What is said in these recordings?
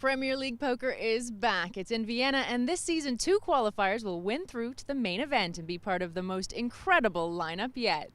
Premier League Poker is back. It's in Vienna, and this season 2 qualifiers will win through to the main event and be part of the most incredible lineup yet.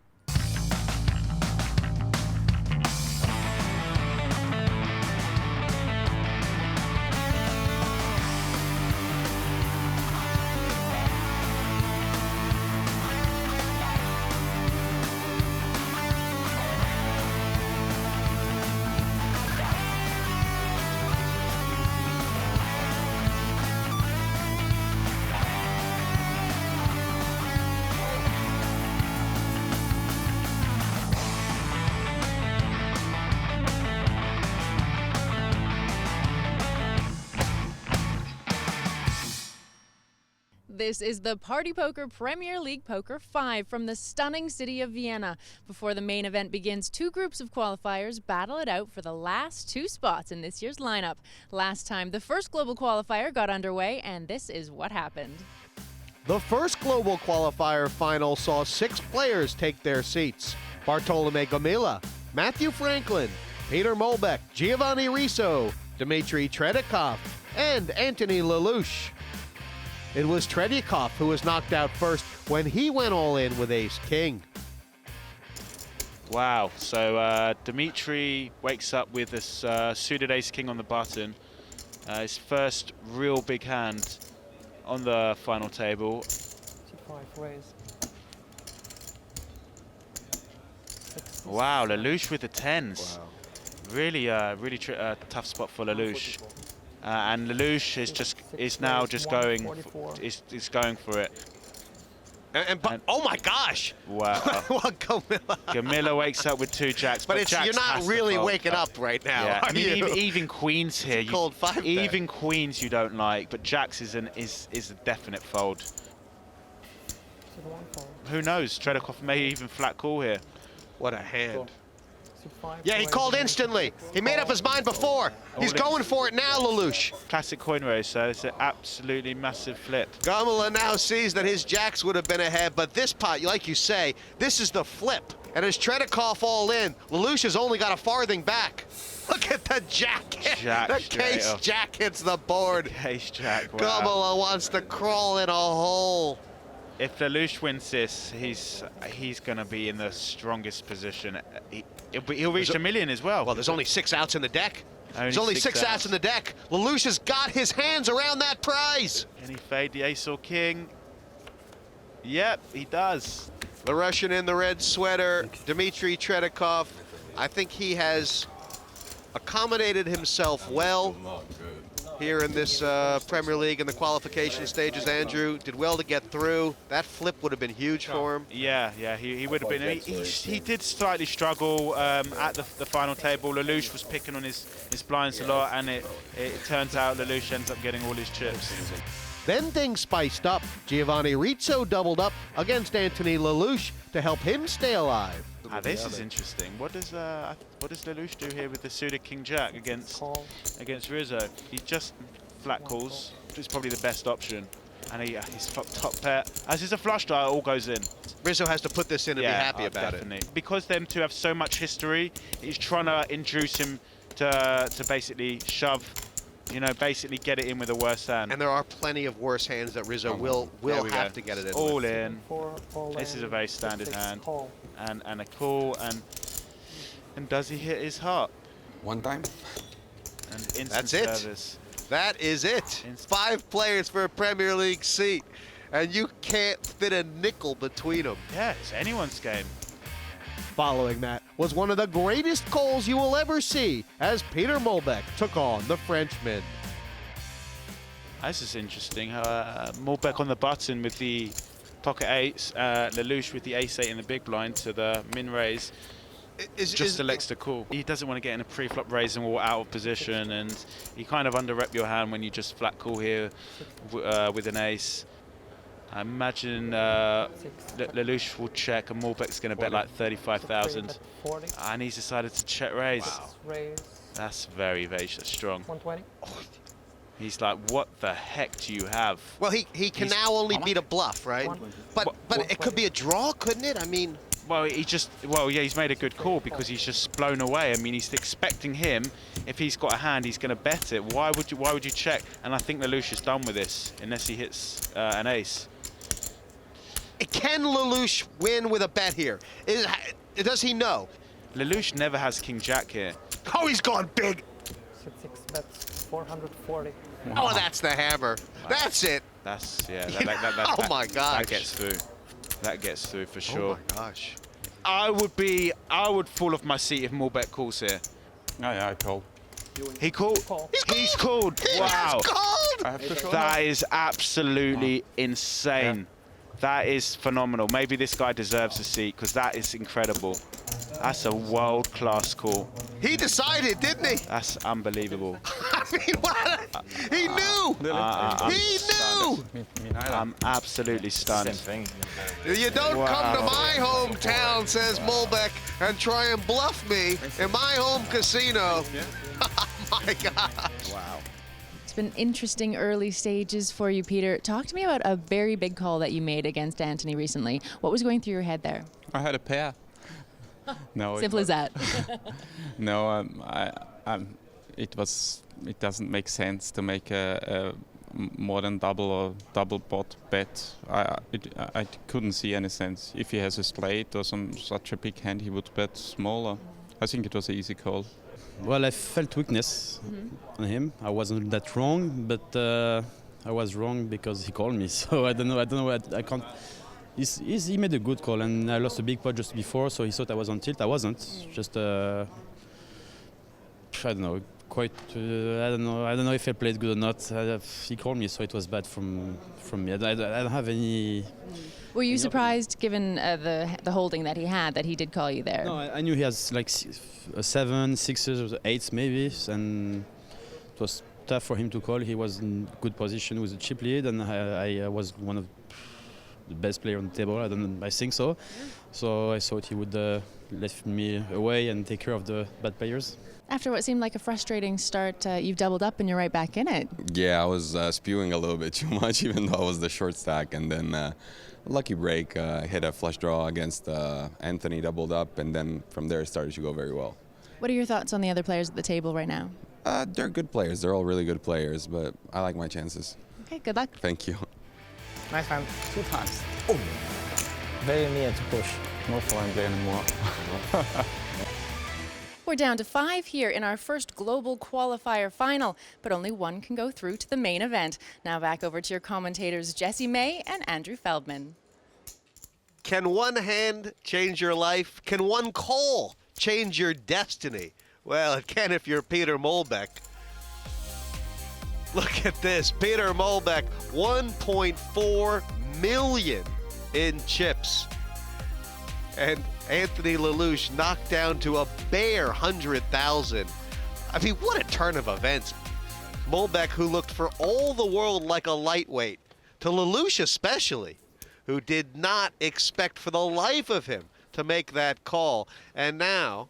This is the Party Poker Premier League Poker 5 from the stunning city of Vienna. Before the main event begins, 2 groups of qualifiers battle it out for the last 2 spots in this year's lineup. Last time, the first global qualifier got underway, and this is what happened. The first global qualifier final saw 6 players take their seats. Bartolome Gomila, Mathew Frankland, Peter Muehlbek, Giovanni Rizo, Dmitry Tretyakov, and Antony Lellouche. It was Tretyakov who was knocked out first when he went all in with ace-king. Wow, so Dmitry wakes up with this suited ace-king on the button. His first real big hand on the final table. Wow, Lellouche with the 10s. Wow. Really, really tough spot for Lellouche. And Lellouche is now just going for it. And oh my gosh! Wow! Gomila wakes up with 2 jacks, but Jacks you're not really waking up right now. Yeah. Are I mean, you? even queens here. Cold 5 even queens you don't like, but jacks is a definite fold. Who knows? Tretyakov may even flat call here. What a hand! Yeah, he called instantly. He made up his mind before. He's going for it now, Lellouche. Classic coin raise, so it's an absolutely massive flip. Gomila now sees that his jacks would have been ahead, but this pot, like you say, this is the flip. And as Tretyakov all in, Lellouche has only got a farthing back. Look at the jack. The case jack hits the board. Case jack, wow. Gomila wants to crawl in a hole. If Lellouche wins this, he's going to be in the strongest position. He'll reach a million as well. Well, there's only 6 outs in the deck. There's only 6 outs in the deck. Lellouche has got his hands around that prize. Can he fade the ace or king? Yep, he does. The Russian in the red sweater, Dmitry Tretyakov. I think he has accommodated himself well here in this Premier League in the qualification stages. Andrew did well to get through. That flip would have been huge for him. Yeah, he would have been. He did slightly struggle at the final table. Lellouche was picking on his blinds a lot, and it turns out Lellouche ends up getting all his chips. Then things spiced up. Giovanni Rizo doubled up against Antony Lellouche to help him stay alive. This is interesting. What does Lellouche do here with the suited King Jack against Rizo? He just flat calls. It's probably the best option, and he's top pair. As is a flush draw, it all goes in. Rizo has to put this in and be happy about it. Because them two have so much history, he's trying to induce him to basically shove. You know, basically get it in with a worse hand. And there are plenty of worse hands that Rizo will have to get it in. All in. This is a very standard hand. And a call, and does he hit his heart? One time. And instant That's it. service. That is it. 5 players for a Premier League seat, and you can't fit a nickel between them. Yeah, it's anyone's game. Following that was one of the greatest calls you will ever see as Peter Muehlbek took on the Frenchman. This is interesting. Muehlbek on the button with the pocket 8s, Lellouche with the ace-8 in the big blind to the min raise. Just elects to call. He doesn't want to get in a pre-flop raise and walk out of position, and you kind of under-rep your hand when you just flat call here with an ace. I imagine Lellouche will check, and Muehlbek's going to bet like 35,000, and he's decided to check raise. Wow. That's very, very strong. 120. He's like, what the heck do you have? Well, he can now only beat a bluff, right? But it could be a draw, couldn't it? I mean, Well, he's made a good call because he's just blown away. I mean, he's expecting him. If he's got a hand, he's going to bet it. Why would you check? And I think Lellouche is done with this unless he hits an ace. Can Lellouche win with a bet here? Does he know? Lellouche never has King Jack here. Oh, he's gone big. 6 bets, 440. Oh, that's the hammer. That's it. That's Oh my gosh. That gets through. That gets through for sure. Oh my gosh. I would fall off my seat if Muehlbek calls here. Yeah, I called. He called. He's called. He Wow. has called. I have to show That is absolutely insane. Yeah. That is phenomenal. Maybe this guy deserves a seat because that is incredible. That's a world-class call. He decided, didn't he? That's unbelievable. I mean, what? He knew. He knew. Me neither. I'm absolutely stunned. Same thing. You don't come to Wow. my hometown, says Muehlbek, and try and bluff me in my home casino. Oh my gosh. Wow. It's been interesting early stages for you, Peter. Talk to me about a very big call that you made against Antony recently. What was going through your head there? I had a pair. No, Simple as that. No, it doesn't make sense to make a more than double or double pot bet. I couldn't see any sense. If he has a straight or such a big hand, he would bet smaller. I think it was an easy call. Well, I felt weakness on him. I wasn't that wrong, but I was wrong because he called me. So I don't know. I can't. He made a good call, and I lost a big pot just before, so he thought I was on tilt. I wasn't. Just I don't know. Quite. I don't know if I played good or not. He called me, so it was bad from me. I don't have any. Were you surprised, given the holding that he had, that he did call you there? No, I knew he has like 7, 6s, or 8s maybe, and it was tough for him to call. He was in good position with a chip lead, and I was one of the best player on the table. I think so. So I thought he would let me away and take care of the bad players. After what seemed like a frustrating start, you've doubled up and you're right back in it. Yeah, I was spewing a little bit too much, even though I was the short stack, and then lucky break, hit a flush draw against Antony, doubled up, and then from there it started to go very well. What are your thoughts on the other players at the table right now? They're good players. They're all really good players, but I like my chances. Okay, good luck. Thank you. Nice hand. 2 times. Very near to push. No foreign play anymore. We're down to 5 here in our first global qualifier final, but only one can go through to the main event. Now back over to your commentators, Jesse May and Andrew Feldman. Can one hand change your life? Can one call change your destiny? Well, it can if you're Peter Muehlbek. Look at this. Peter Muehlbek, 1.4 million in chips. And Antony Lellouche knocked down to a bare 100,000. I mean, what a turn of events. Muehlbek, who looked for all the world like a lightweight, to Lellouche especially, who did not expect for the life of him to make that call. And now,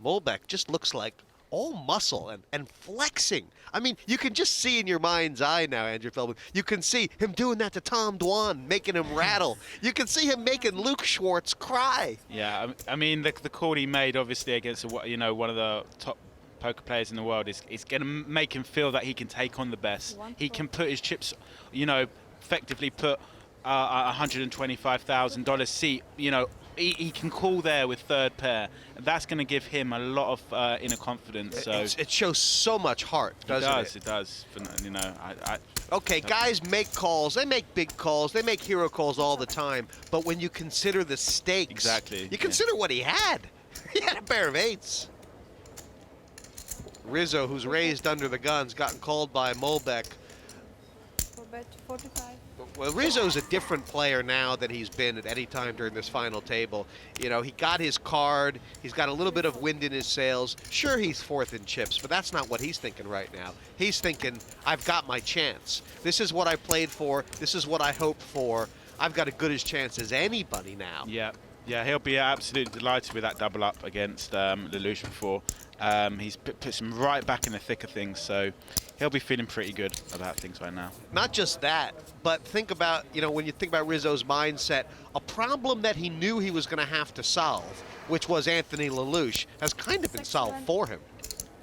Muehlbek just looks like all muscle and flexing. I mean, you can just see in your mind's eye now, Andrew Feldman. You can see him doing that to Tom Dwan, making him rattle. You can see him making Luke Schwartz cry. Yeah, I mean, the call he made, obviously, against one of the top poker players in the world is going to make him feel that he can take on the best. He can put his chips, effectively put a $125,000 seat, he can call there with third pair. That's going to give him a lot of inner confidence. So It shows so much heart, doesn't it? It does. Okay, guys make calls. They make big calls. They make hero calls all the time. But when you consider the stakes, Exactly, you consider what he had. He had a pair of 8s. Rizo, who's raised under the guns, gotten called by Muehlbek. 45. Well, Rizzo's a different player now than he's been at any time during this final table. He got his card. He's got a little bit of wind in his sails. Sure, he's fourth in chips, but that's not what he's thinking right now. He's thinking, I've got my chance. This is what I played for. This is what I hoped for. I've got as good a chance as anybody now. Yeah, he'll be absolutely delighted with that double up against Lellouche before. He's puts him right back in the thick of things, so he'll be feeling pretty good about things right now. Not just that, but think about, when you think about Rizzo's mindset, a problem that he knew he was going to have to solve, which was Antony Lellouche, has kind of been solved for him.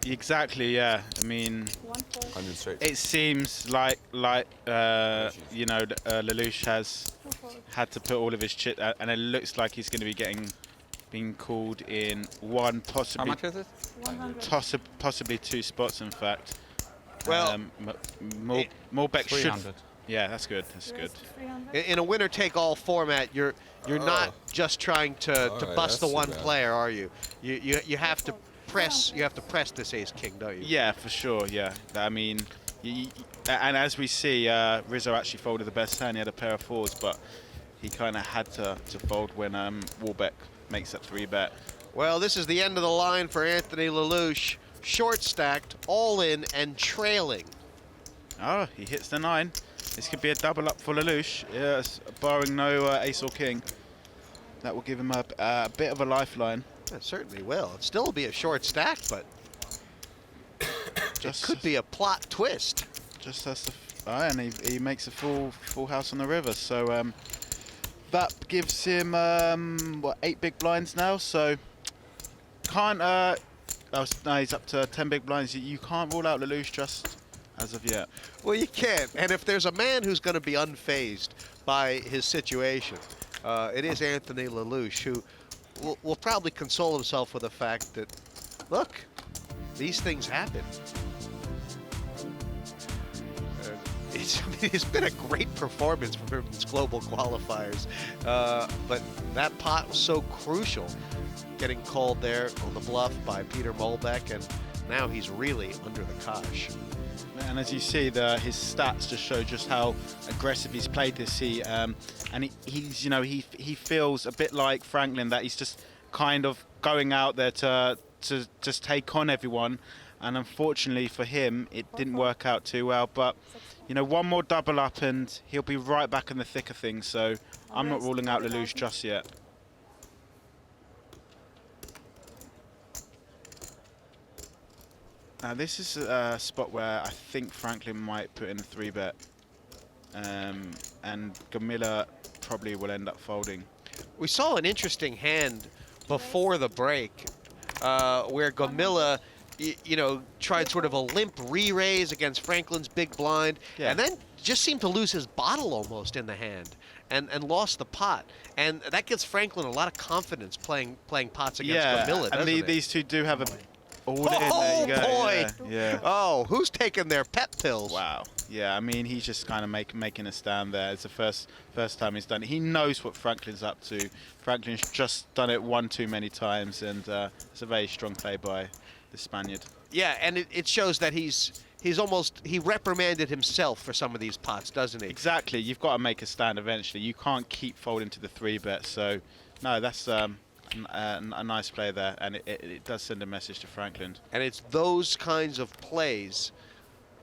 Exactly, yeah. I mean, 100 straight. it seems like Lellouche has had to put all of his chip, and it looks like he's going to be being called in one, possibly. How much is it? 100. Possibly 2 spots, in fact. Well, Muehlbek should. 300. Yeah, that's good. That's good. In a winner-take-all format, you're not just trying to Alright, bust the that's one too bad. player, are you? You have to press. You have to press this ace-king, don't you? Yeah, for sure. Yeah, I mean, and as we see, Rizo actually folded the best hand. He had a pair of 4s, but he kind of had to fold when Muehlbek makes that 3-bet. Well, this is the end of the line for Antony Lellouche. Short stacked, all in, and trailing. Oh, he hits the 9. This could be a double up for Lellouche. Yes, barring no ace or king. That will give him a bit of a lifeline. It certainly will. It still will be a short stack, but it could be a plot twist. Just as and he makes a full house on the river. So that gives him what, 8 big blinds now. So can't. No, he's up to 10 big blinds. You can't rule out Lellouche just as of yet. Well, you can't. And if there's a man who's going to be unfazed by his situation, it is Antony Lellouche, who will probably console himself with the fact that, look, these things happen. It's been a great performance from him in these global qualifiers, but that pot was so crucial, getting called there on the bluff by Peter Muehlbek, and now he's really under the cosh. And as you see, his stats just show just how aggressive he's played this heat, and he feels a bit like Frankland, that he's just kind of going out there to just take on everyone. And unfortunately for him, it didn't work out too well. But one more double up and he'll be right back in the thick of things. So I'm not ruling out Lellouche just yet. Now this is a spot where I think Frankland might put in a 3-bet, and Gomila probably will end up folding. We saw an interesting hand before the break where Gomila, tried sort of a limp re-raise against Frankland's big blind, and then just seemed to lose his bottle almost in the hand and lost the pot. And that gives Frankland a lot of confidence playing pots against Gomila, doesn't it? These two do have a... All in, oh, there you go. boy! Yeah. Oh, who's taking their pep pills? Wow. Yeah, I mean, he's just kind of making a stand there. It's the first time he's done it. He knows what Franklin's up to. Franklin's just done it one too many times, and it's a very strong play by the Spaniard. Yeah, and it shows that he reprimanded himself for some of these pots, doesn't he? Exactly. You've got to make a stand eventually. You can't keep folding to the 3-bet. So, no, that's a nice play there, and it does send a message to Frankland. And it's those kinds of plays,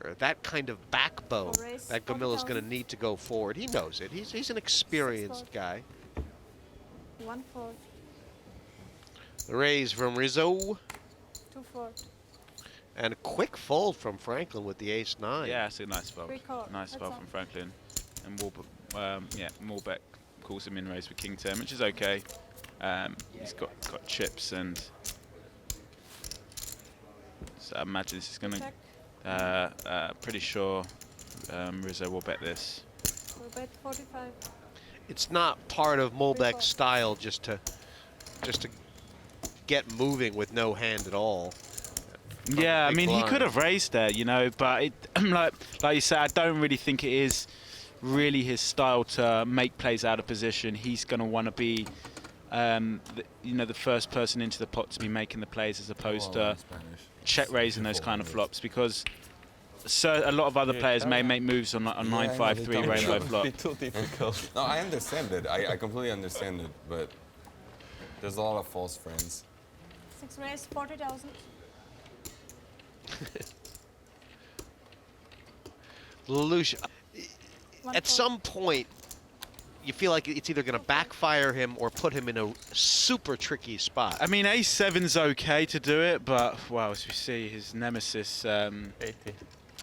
or that kind of backbone, that Gomila's going to need to go forward. He knows it. He's an experienced guy. 1 4. The raise from Rizo. 2 4. And a quick fold from Frankland with the ace-9. Yeah, it's a nice fold. Recall. Nice That's fold all. from Frankland. And Muehlbek calls him in raise with king 10, which is okay. He's got chips, and so I imagine this is going to. Pretty sure Rizo will bet this. We'll bet 45. It's not part of Muehlbek's style just to get moving with no hand at all. Yeah, I Big mean, he blind. could have raised there, but like you said, I don't really think it is really his style to make plays out of position. He's going to want to be, the first person into the pot to be making the plays, as opposed to check raising those kind of flops, because a lot of other players may make moves on 9-5-3 rainbow flop. Too difficult. No, I understand it. I completely understand it, but there's a lot of false friends. 6 raise, 40,000. Lellouche, at some point, you feel like it's either going to backfire him or put him in a super tricky spot. I mean, ace-7's okay to do it, but, well, as we see, his nemesis, 80.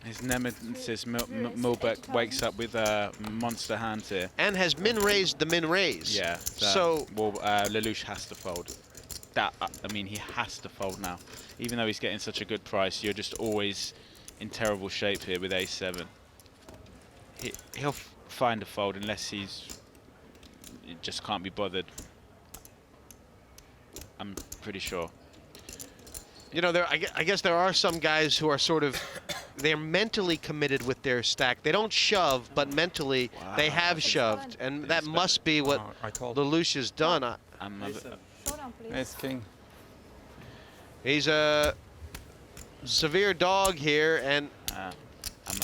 His nemesis, Muehlbek, wakes up with a monster hand here. And has min-raised the min-raise. Yeah. So well, Lellouche has to fold. I mean, he has to fold now. Even though he's getting such a good price, you're just always in terrible shape here with A7. He'll find a fold unless he just can't be bothered. I'm pretty sure. You know, I guess there are some guys who are sort of, they're mentally committed with their stack. They don't shove, but mentally they have shoved, and that must be what Lellouche has done. Nice king. He's a severe dog here, and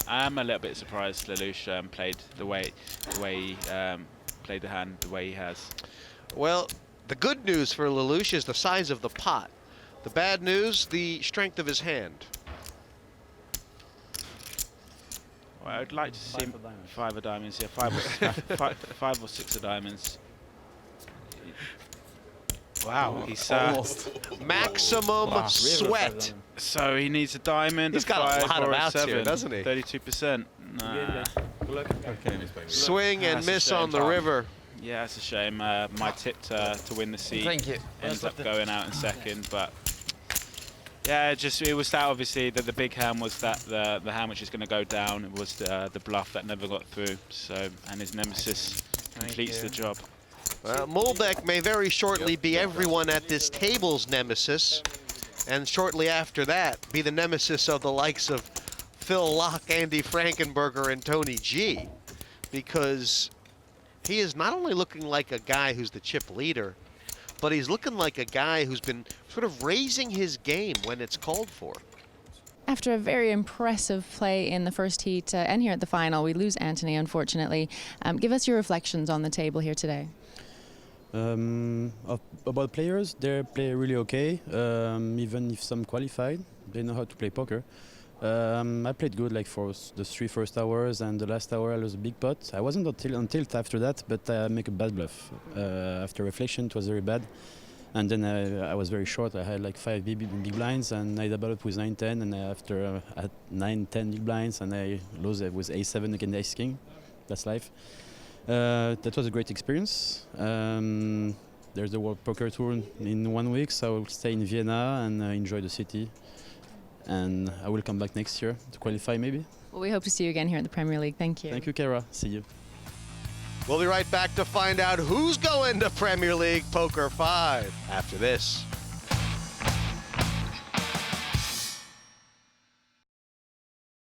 I'm a little bit surprised Lellouche played the way he played the hand the way he has. well, the good news for Lellouche is the size of the pot. The bad news, the strength of his hand. Well, I'd like to see 5 of diamonds here, 5 or 6 of diamonds. Wow, he's maximum sweat. So he needs a diamond. He's got a lot of outs here, doesn't he? 32%. Nah. Okay. Swing and That's a miss shame. on the river. Yeah, it's a shame. My tip to win the seat ends up going out in second, but yeah, it was that obviously that the big hand was that the hand which is going to go down. It was the bluff that never got through. So and his nemesis completes the job. Muehlbek may very shortly be everyone at this table's nemesis, and shortly after that be the nemesis of the likes of Phil Locke, Andy Frankenberger, and Tony G, because he is not only looking like a guy who's the chip leader, but he's looking like a guy who's been sort of raising his game when it's called for. After a very impressive play in the first heat and here at the final, we lose Antony, unfortunately. Give us your reflections on the table here today. About players, they play really okay, even if some qualified. They know how to play poker. I played good like for the 3 first hours, and the last hour I was a big pot. I wasn't on tilt after that, but I make a bad bluff. After reflection, it was very bad. And then I was very short. I had like 5 big blinds, and I doubled up with 9-10, and after I had 9-10 big blinds, and I lose with A7 against Ace King. That's life. That was a great experience. There's the World Poker Tour in 1 week, so I will stay in Vienna and enjoy the city. And I will come back next year to qualify maybe. Well, we hope to see you again here in the Premier League. Thank you. Thank you, Kara. See you. We'll be right back to find out who's going to Premier League Poker 5 after this.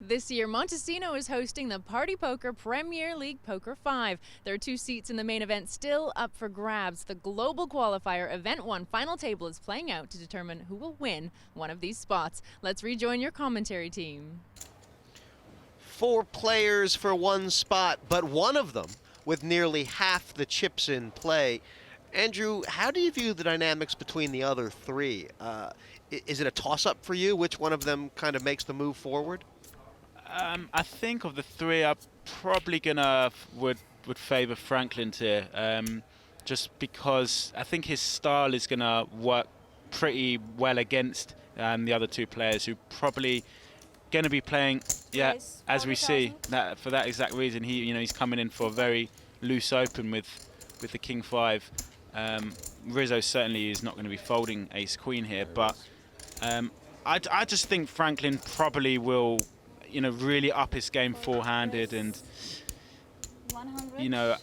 This year, Montesino is hosting the Party Poker Premier League Poker 5. There are 2 seats in the main event still up for grabs. The Global Qualifier Event 1 final table is playing out to determine who will win one of these spots. Let's rejoin your commentary team. 4 players for 1 spot, but one of them with nearly half the chips in play. Andrew, how do you view the dynamics between the other 3? Is it a toss-up for you? Which one of them kind of makes the move forward? I think of the 3, I probably would favour Frankland here, just because I think his style is gonna work pretty well against the other 2 players who probably gonna be playing, as we see, that for that exact reason. He's coming in for a very loose open with the King 5. Rizo certainly is not going to be folding Ace Queen here, but I just think Frankland probably will. Really up his game four-handed, and 100.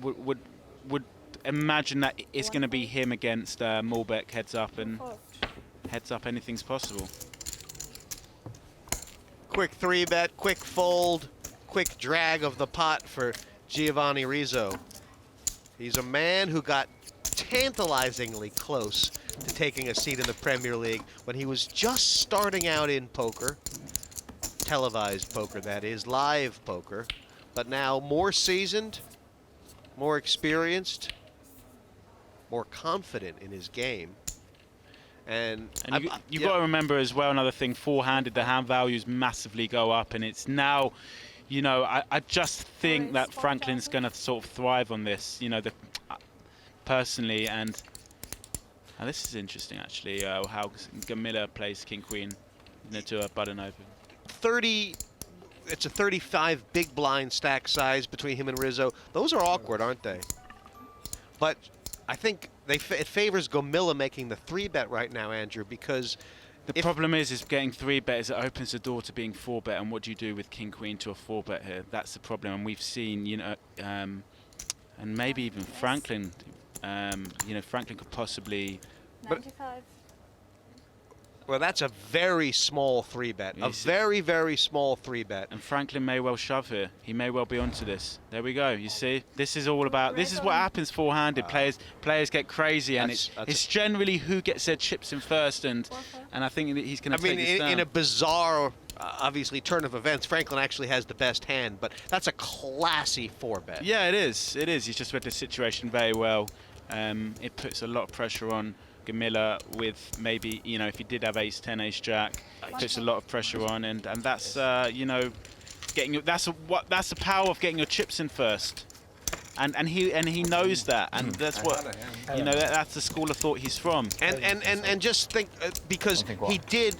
would imagine that it's going to be him against Muehlbek heads up, and heads up anything's possible. Quick 3-bet, quick fold, quick drag of the pot for Giovanni Rizo. He's a man who got tantalizingly close to taking a seat in the Premier League when he was just starting out in poker. Televised poker, that is, live poker, but now more seasoned, more experienced, more confident in his game. And you've got to remember as well, another thing, four-handed, the hand values massively go up, and it's now, I just think that Franklin's going to sort of thrive on this, personally, and this is interesting actually, how Gomila plays King Queen, to a button open. 30 it's a 35 big blind stack size between him and Rizo. Those are awkward, aren't they? But I think it favors Gomila making the 3-bet right now, Andrew, because the problem is getting 3-bet is it opens the door to being 4-bet, and what do you do with King Queen to a 4-bet here? That's the problem, and we've seen, you know, and maybe even Frankland. You know, Frankland could possibly. 95. Well, that's a very small 3-bet. A very, very small 3-bet. And Frankland may well shove here. He may well be onto this. There we go. You see, this is all about. This is what happens four-handed. Players get crazy, and it's generally who gets their chips in first. And I think that he's going to take this down. In a bizarre, obviously, turn of events, Frankland actually has the best hand, but that's a classy 4-bet. Yeah, it is. It is. He's just read the situation very well. It puts a lot of pressure on Gomila with maybe, you know, if he did have ace-10, ace-jack, puts a lot of pressure on, and that's you know, getting that's the power of getting your chips in first, and he knows that, and that's what, you know, that's the school of thought he's from. And just think, because he did.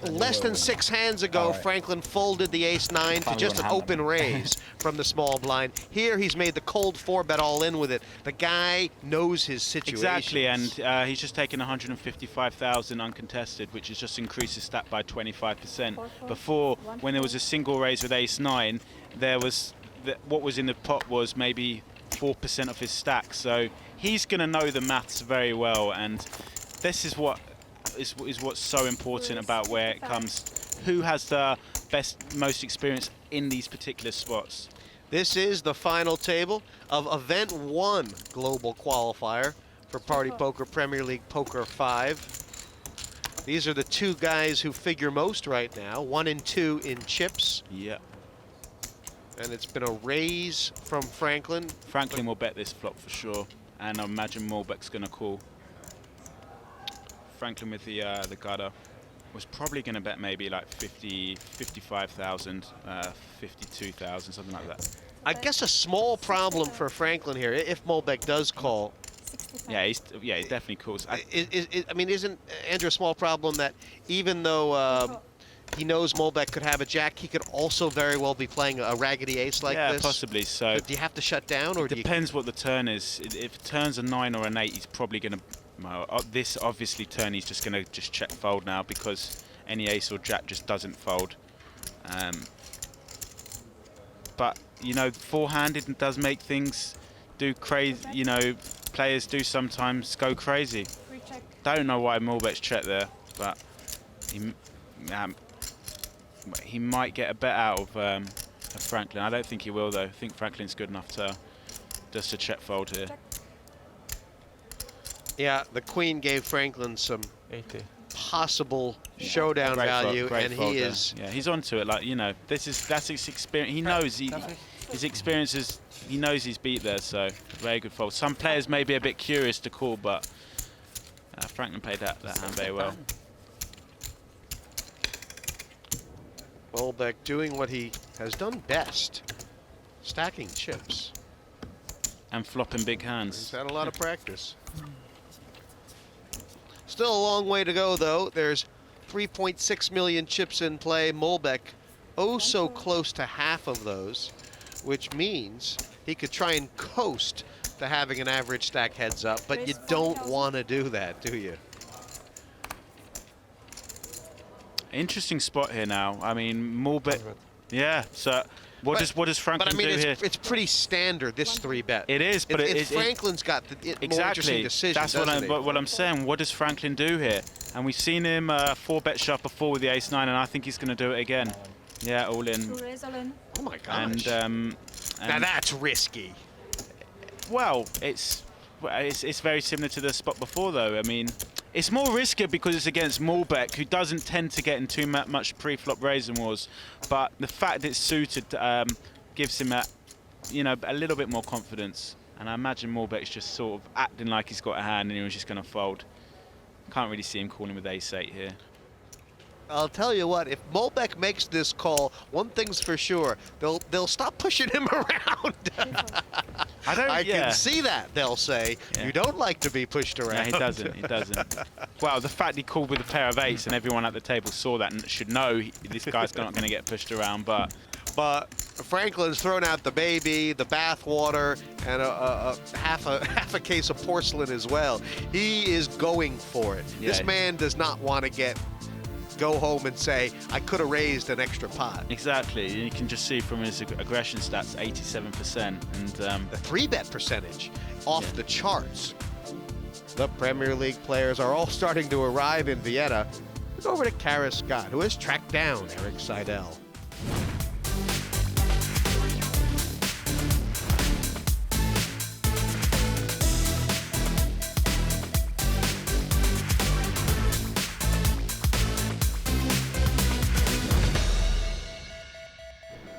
Less than 6 hands ago, Frankland folded the ace-9 to just an open raise from the small blind. Here, he's made the cold 4-bet all in with it. The guy knows his situation. Exactly, and he's just taken 155,000 uncontested, which has just increased his stat by 25%. Before, when there was a single raise with ace-9, there was what was in the pot was maybe 4% of his stack. So he's going to know the maths very well, and this is what. Is what's so important about where it comes. Who has the best, most experience in these particular spots? This is the final table of Event 1 Global Qualifier for Party Poker Premier League Poker 5. These are the 2 guys who figure most right now, 1 and 2 in chips. Yeah. And it's been a raise from Frankland. Frankland will bet this flop for sure, and I imagine Muehlbek's going to call. Frankland with the gutter was probably going to bet maybe like 55,000, 52,000, something like that. I guess a small problem for Frankland here, if Muehlbek does call. Yeah, he definitely calls. I mean, isn't Andrew a small problem that even though he knows Muehlbek could have a jack, he could also very well be playing a raggedy ace like this? Yeah, possibly. So do you have to shut down, or depends what the turn is. If it turns a 9 or an 8, he's probably going to. This obviously turn, he's just going to check fold now because any ace or jack just doesn't fold. But you know, four-handed does make things do crazy. You know, players do sometimes go crazy. Don't know why Muehlbek's checked there, but he might get a bet out of Frankland. I don't think he will though. I think Franklin's good enough to just to check fold here. Yeah, the queen gave Frankland some possible showdown value, and he is. Yeah, he's onto it. Like, you know, that's his experience. He knows his experiences. He knows he's beat there, so very good fold. Some players may be a bit curious to call, but Frankland played that hand very well. Muehlbek doing what he has done best, stacking chips and flopping big hands. He's had a lot of practice. Still a long way to go, though. There's 3.6 million chips in play. Muehlbek, oh so close to half of those, which means he could try and coast to having an average stack heads up, but you don't want to do that, do you? Interesting spot here now. I mean, Muehlbek. Yeah. So what does Franklin do here? It's pretty standard, this 3-bet. It is, but Franklin's got the more interesting decision. That's what I'm saying. What does Franklin do here? And we've seen him 4-bet shove before with the ace-9, and I think he's going to do it again. Yeah, all in. Oh my gosh. And now that's risky. Well, it's very similar to the spot before, though. I mean, it's more risky because it's against Muehlbek, who doesn't tend to get in too much pre-flop raising wars. But the fact it's suited gives him a little bit more confidence. And I imagine Muehlbek's just sort of acting like he's got a hand and he was just going to fold. Can't really see him calling with ace-8 here. I'll tell you what, if Muehlbek makes this call, one thing's for sure, they'll stop pushing him around. I can see that, they'll say. Yeah. You don't like to be pushed around. No, he doesn't. He doesn't. Well, the fact he called with a pair of 8s and everyone at the table saw that and should know this guy's not going to get pushed around, but but Franklin's thrown out the baby, the bath water, and half a case of porcelain as well. He is going for it. Yeah. This man does not want to go home and say, I could have raised an extra pot. Exactly. You can just see from his aggression stats, 87%. And the 3-bet percentage off the charts. The Premier League players are all starting to arrive in Vienna. Let's go over to Kara Scott, who has tracked down Eric Seidel.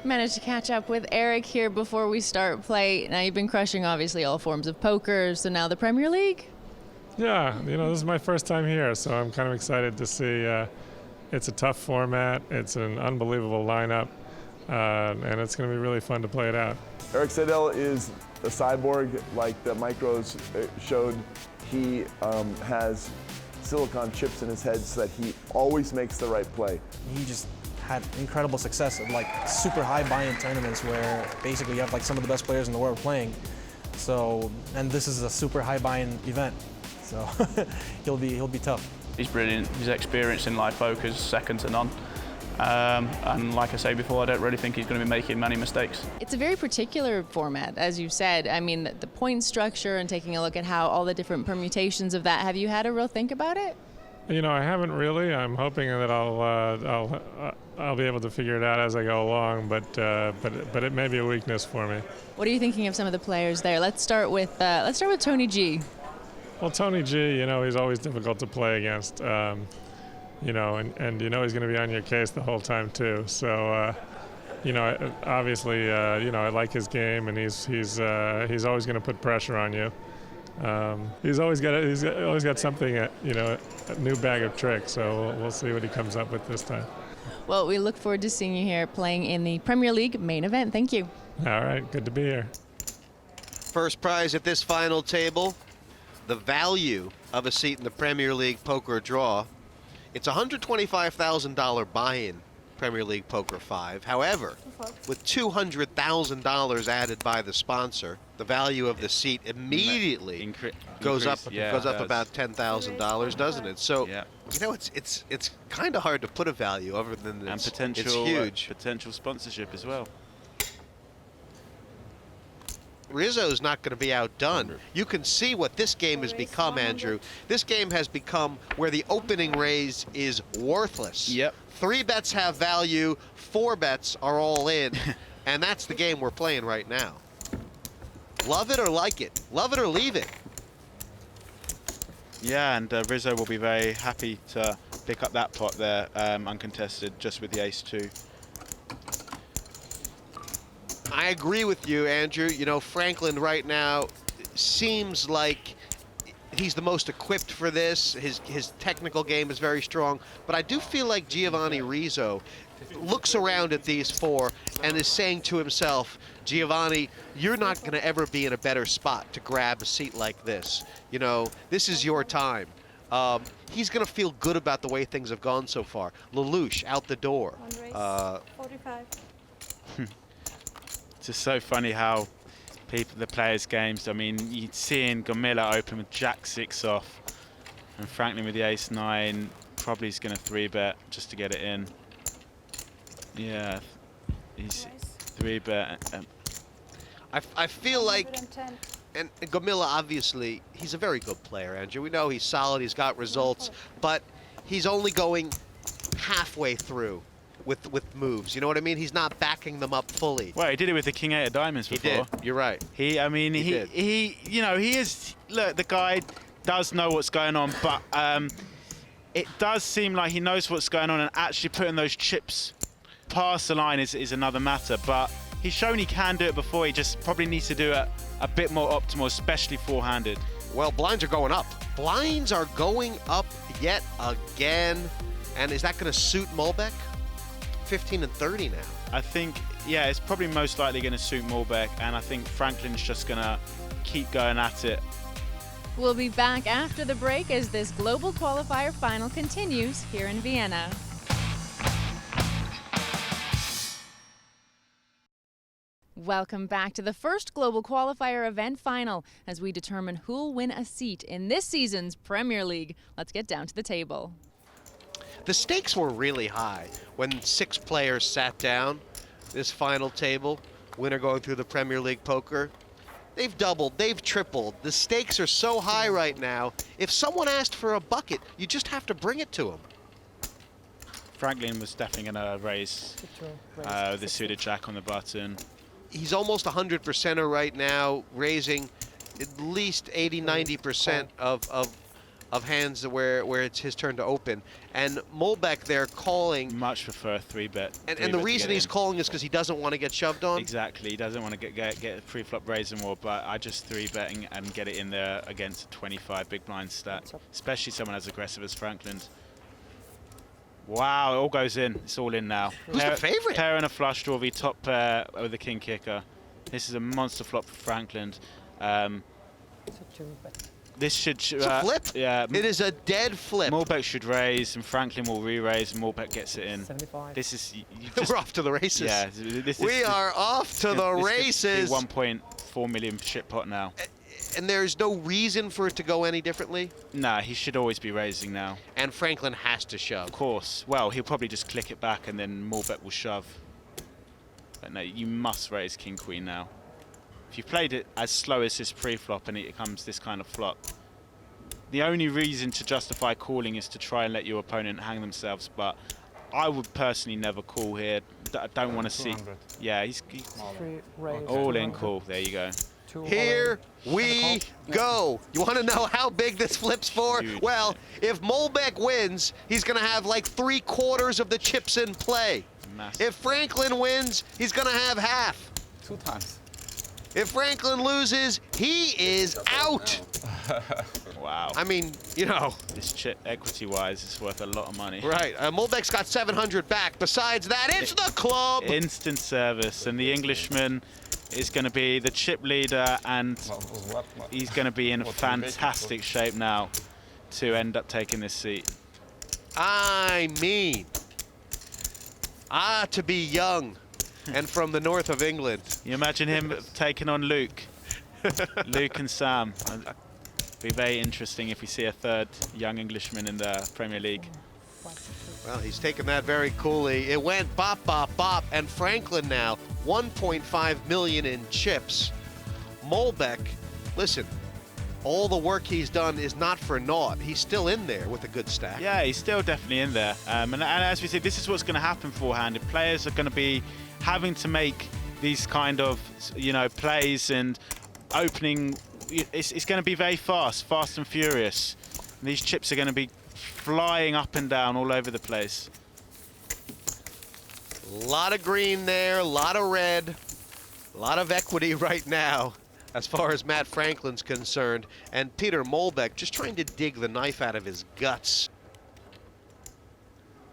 Managed to catch up with Eric here before we start play. Now you've been crushing obviously all forms of poker, so now the Premier League? Yeah, this is my first time here, so I'm kind of excited to see. It's a tough format, it's an unbelievable lineup, and it's going to be really fun to play it out. Eric Seidel is a cyborg like the micros showed. He has silicon chips in his head so that he always makes the right play. He just had incredible success at like super high buy-in tournaments where basically you have like some of the best players in the world playing. So, and this is a super high buy-in event, so he'll be tough. He's brilliant. His experience in live poker is second to none. And like I say before, I don't really think he's going to be making many mistakes. It's a very particular format, as you said. I mean, the point structure and taking a look at how all the different permutations of that. Have you had a real think about it? I haven't really. I'm hoping that I'll be able to figure it out as I go along, but it may be a weakness for me. What are you thinking of some of the players there? Let's start with Tony G. Well, Tony G, he's always difficult to play against, and he's going to be on your case the whole time too. So, obviously, I like his game, and he's always going to put pressure on you. He's always got something, a new bag of tricks. So we'll see what he comes up with this time. Well, we look forward to seeing you here playing in the Premier League main event. Thank you. All right, good to be here. First prize at this final table, the value of a seat in the Premier League poker draw. It's a $125,000 buy-in Premier League Poker 5. However, with $200,000 added by the sponsor, the value of the seat immediately goes up about $10,000, doesn't it? So, it's kind of hard to put a value other than it's huge. Potential sponsorship as well. Rizo's not going to be outdone. You can see what this game has become, Andrew. This game has become where the opening raise is worthless. Yep. 3 bets have value, 4 bets are all in, and that's the game we're playing right now. Love it or like it. Love it or leave it. Yeah, and Rizo will be very happy to pick up that pot there, uncontested, just with the ace-2. I agree with you, Andrew. Frankland right now seems like he's the most equipped for this. His technical game is very strong, but I do feel like Giovanni Rizo looks around at these 4 and is saying to himself, Giovanni, you're not going to ever be in a better spot to grab a seat like this. This is your time. He's going to feel good about the way things have gone so far. Lellouche out the door. 45. It's just so funny how the players' games, I mean, you're seeing Gomila open with Jack-6 off, and Franklin with the ace-9, probably is going to 3-bet just to get it in. Yeah, he's 3-bet. I feel like, and Gomila, obviously, he's a very good player, Andrew. We know he's solid, he's got results, but he's only going halfway through with moves. You know what I mean? He's not backing them up fully. Well, he did it with the King-8 of diamonds before. He did. You're right. He is, look, the guy does know what's going on, but it does seem like he knows what's going on, and actually putting those chips past the line is another matter. But he's shown he can do it before. He just probably needs to do it a bit more optimal, especially four-handed. Well, blinds are going up. Blinds are going up yet again. And is that going to suit Muehlbek? 15 and 30 now. I think, yeah, it's probably most likely going to suit Muehlbek, and I think Franklin's just going to keep going at it. We'll be back after the break as this global qualifier final continues here in Vienna. Welcome back to the first Global Qualifier event final as we determine who'll win a seat in this season's Premier League. Let's get down to the table. The stakes were really high when 6 players sat down this final table. Winner going through the Premier League poker. They've doubled, they've tripled. The stakes are so high right now. If someone asked for a bucket, you just have to bring it to them. Frankland was definitely going to raise the suited jack on the button. He's almost 100%er right now, raising at least 80-90% of hands where it's his turn to open. And Muehlbek there calling. Much prefer a 3-bet. And the reason he's calling is because he doesn't want to get shoved on? Exactly, he doesn't want to get a pre-flop raise more, but I just 3-betting and get it in there against a 25 big blind stat, especially someone as aggressive as Frankland. Wow, it all goes in. It's all in now. Who's the favorite? Pair and a flush draw, the top pair with the king kicker. This is a monster flop for Frankland. This should... it's a flip? Yeah. It is a dead flip. Muehlbek should raise, and Franklin will re-raise, and Muehlbek gets it in. 75. This is... We're off to the races. Yeah. We are off to the races. 1.4 million shit pot now. And there's no reason for it to go any differently? Nah, he should always be raising now. And Frankland has to shove. Of course. Well, he'll probably just click it back and then Muehlbek will shove. But no, you must raise king-queen now. If you played it as slow as this pre-flop and it comes this kind of flop, the only reason to justify calling is to try and let your opponent hang themselves, but I would personally never call here. I don't want to see... Yeah, he's all in call. There you go. Here we go. You want to know how big this flip's for? Huge. Well, if Muehlbek wins, he's going to have like 3/4 of the chips in play. Massive. If Frankland wins, he's going to have half. 2 times. If Frankland loses, he is out. Wow. I mean, you know. This chip, equity-wise, is worth a lot of money. Right. Muehlbek's got 700 back. Besides that, it's the club. Instant service, and the Englishman is going to be the chip leader, and he's going to be in fantastic shape now to end up taking this seat. I mean, to be young and from the north of England. You imagine him taking on Luke. Luke and Sam. It'd be very interesting if we see a third young Englishman in the Premier League. Well, he's taken that very coolly. It went bop, bop, bop, and Frankland now 1.5 million in chips. Muehlbek, listen, all the work he's done is not for naught. He's still in there with a good stack. Yeah, he's still definitely in there. And as we said, this is what's going to happen beforehand. If players are going to be having to make these kind of, you know, plays and opening, it's going to be very fast and furious. And these chips are going to be flying up and down all over the place. A lot of green there, a lot of red, a lot of equity right now as far as Matt Frankland's concerned. And Peter Muehlbek just trying to dig the knife out of his guts.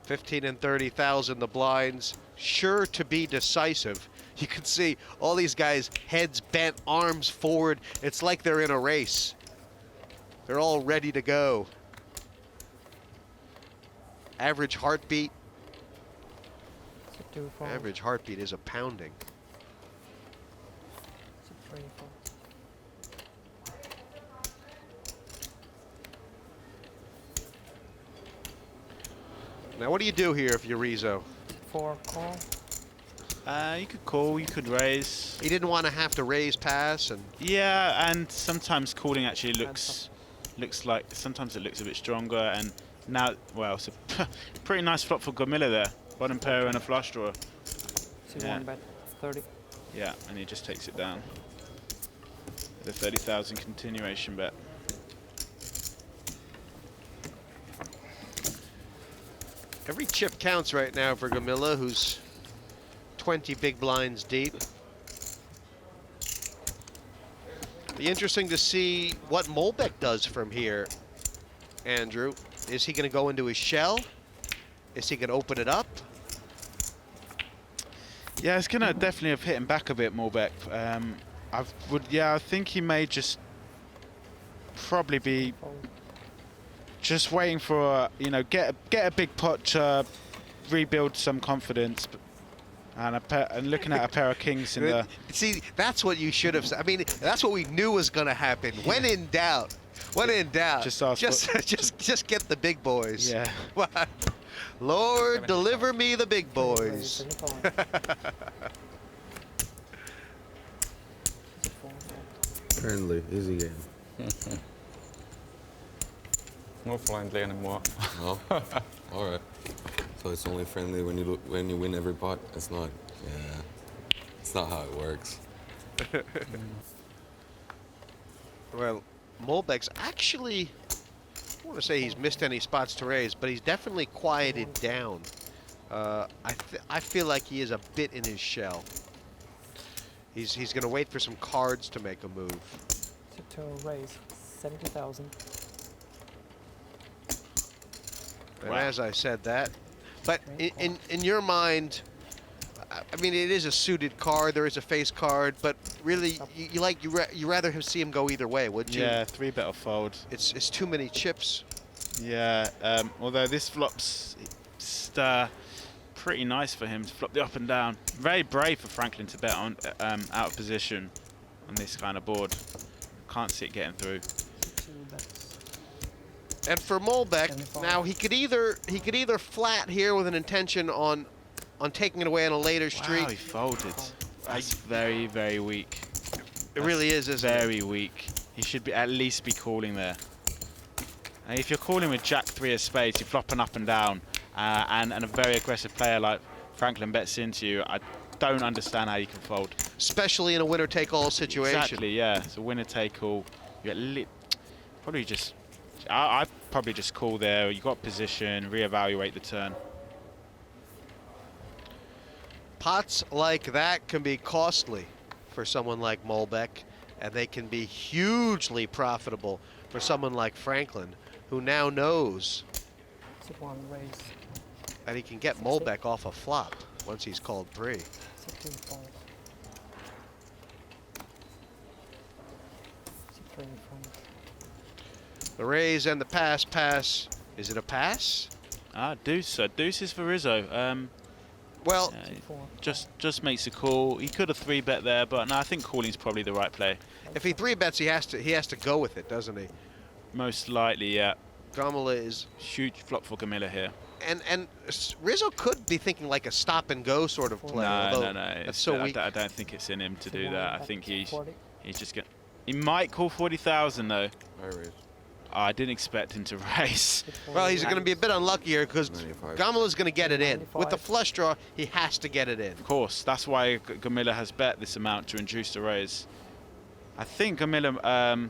15 and 30,000 the blinds, sure to be decisive. You can see all these guys, heads bent, arms forward. It's like they're in a race. They're all ready to go. Average heartbeat. Average heartbeat is a pounding. Now, what do you do here if you're Rizo? 4 call. You could call, you could raise. He didn't want to have to raise, pass, and yeah, and sometimes calling actually looks like sometimes it looks a bit stronger. And now, well, it's a pretty nice flop for Gomila there. Bottom pair and a flush draw. Yeah. 1 bet 30. Yeah, and he just takes it down. The 30,000 continuation bet. every chip counts right now for Gomila, who's 20 big blinds deep. Be interesting to see what Muehlbek does from here, Andrew. Is he going to go into his shell? Is he going to open it up? Yeah, it's going to definitely have hit him back a bit, Muehlbek. I think he may just probably be just waiting for get a big pot to rebuild some confidence. And looking at a pair of kings in the... See, that's what you should have said. I mean, that's what we knew was going to happen. Yeah. When in doubt, just get the big boys. Yeah. Lord, deliver me the big boys. Friendly, easy game. Not friendly anymore. Oh, all right. So it's only friendly when you win every pot. It's not. Yeah, it's not how it works. Well, Muehlbek's actually, I don't want to say he's missed any spots to raise, but he's definitely quieted down. I feel like he is a bit in his shell. He's going to wait for some cards to make a move. To raise 70,000. And as I said that, but in your mind, I mean, it is a suited card. There is a face card, but really, you rather see him go either way, wouldn't you? Yeah, 3-bet or fold. It's too many chips. Yeah, although this flop's pretty nice for him to flop the up and down. Very brave for Frankland to bet on out of position on this kind of board. Can't see it getting through. And for Muehlbek, now he could either flat here with an intention on taking it away on a later streak. Wow, he folded. That's very, very weak. It really is, isn't it? Very weak. He should be at least be calling there. And if you're calling with Jack 3 of spades, you're flopping up and down, and a very aggressive player like Frankland bets into you, I don't understand how you can fold. Especially in a winner-take-all situation. Exactly, yeah. It's a winner-take-all. Probably just... I'd probably just call there. You got position, reevaluate the turn. Pots like that can be costly for someone like Muehlbek, and they can be hugely profitable for someone like Frankland, who now knows that he can get Muehlbek off a flop once he's called 3. The raise and the pass. Is it a pass? Deuce. Deuce is for Rizo. Well, just makes a call. He could have 3-bet there, but no, I think calling's probably the right play. If he 3-bets, he has to go with it, doesn't he? Most likely, yeah. Gomila is huge flop for Gomila here. And Rizo could be thinking like a stop and go sort of play. No. That's so weak. I don't think it's in him to do that. I think he's just gonna. He might call 40,000 though. I raise. I didn't expect him to raise. Well, he's going to be a bit unlucky here because Gomila's going to get it in. With the flush draw, he has to get it in. Of course, that's why Gomila has bet this amount to induce the raise. I think Gomila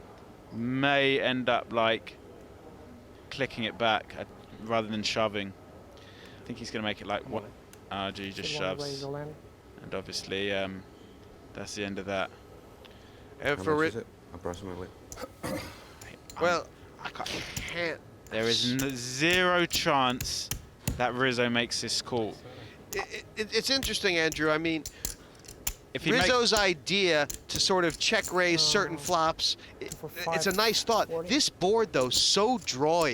may end up like clicking it back rather than shoving. I think he's going to make it like what? He just shoves. And obviously, that's the end of that. And how for much is it, approximately? Well, I can't. There is zero chance that Rizo makes this call. It's interesting, Andrew. I mean, if Rizzo's idea to sort of check raise certain flops, it's a nice thought. This board, though, so draw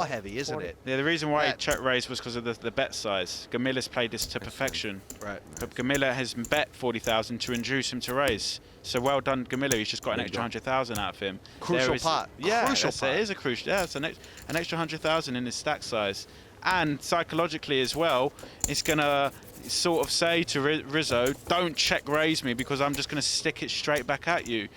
heavy, isn't it? Yeah, the reason why he check raised was because of the bet size. Gamila's played this to perfection. Right. But Gomila has bet 40,000 to induce him to raise. So well done, Gomila. He's just got an extra 100,000 out of him. Crucial pot. Yeah, crucial pot. It is a crucial. Yeah, it's an extra 100,000 in his stack size. And psychologically as well, it's going to sort of say to Rizo, don't check raise me because I'm just going to stick it straight back at you.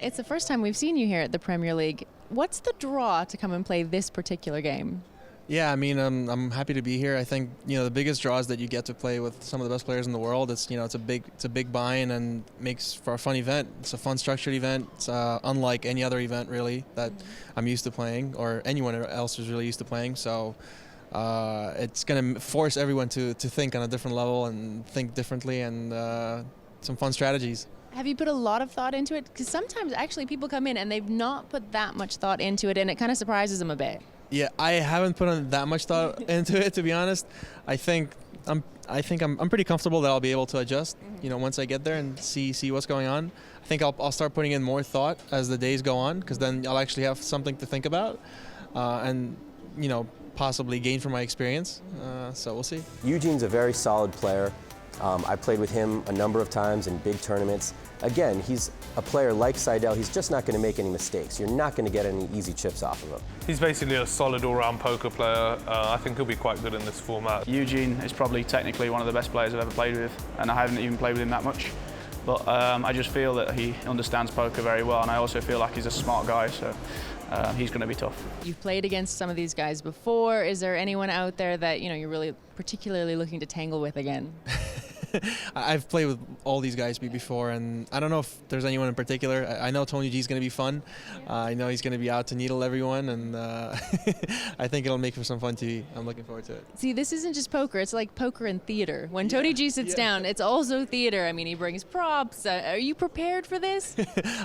It's the first time we've seen you here at the Premier League. What's the draw to come and play this particular game? Yeah, I mean, I'm happy to be here. I think the biggest draw is that you get to play with some of the best players in the world. It's it's a big buy-in and makes for a fun event. It's a fun structured event. It's unlike any other event really that I'm used to playing or anyone else is really used to playing. So it's going to force everyone to think on a different level and think differently and some fun strategies. Have you put a lot of thought into it? Because sometimes actually people come in and they've not put that much thought into it, and it kind of surprises them a bit. Yeah, I haven't put on that much thought into it, to be honest. I think I'm pretty comfortable that I'll be able to adjust. You know, once I get there and see what's going on. I think I'll start putting in more thought as the days go on, because then I'll actually have something to think about, and you know, possibly gain from my experience. So we'll see. Eugene's a very solid player. I played with him a number of times in big tournaments. Again, he's a player like Seidel. He's just not going to make any mistakes. You're not going to get any easy chips off of him. He's basically a solid all-round poker player. I think he'll be quite good in this format. Eugene is probably technically one of the best players I've ever played with, and I haven't even played with him that much. But I just feel that he understands poker very well, and I also feel like he's a smart guy, so he's going to be tough. You've played against some of these guys before. Is there anyone out there that, you know, you're really particularly looking to tangle with again? I've played with all these guys before, and I don't know if there's anyone in particular. I know Tony G is going to be fun. I know he's going to be out to needle everyone, and I think it'll make for some fun TV. I'm looking forward to it. See, this isn't just poker. It's like poker and theater. When Tony G sits down, it's also theater. I mean, he brings props. Are you prepared for this?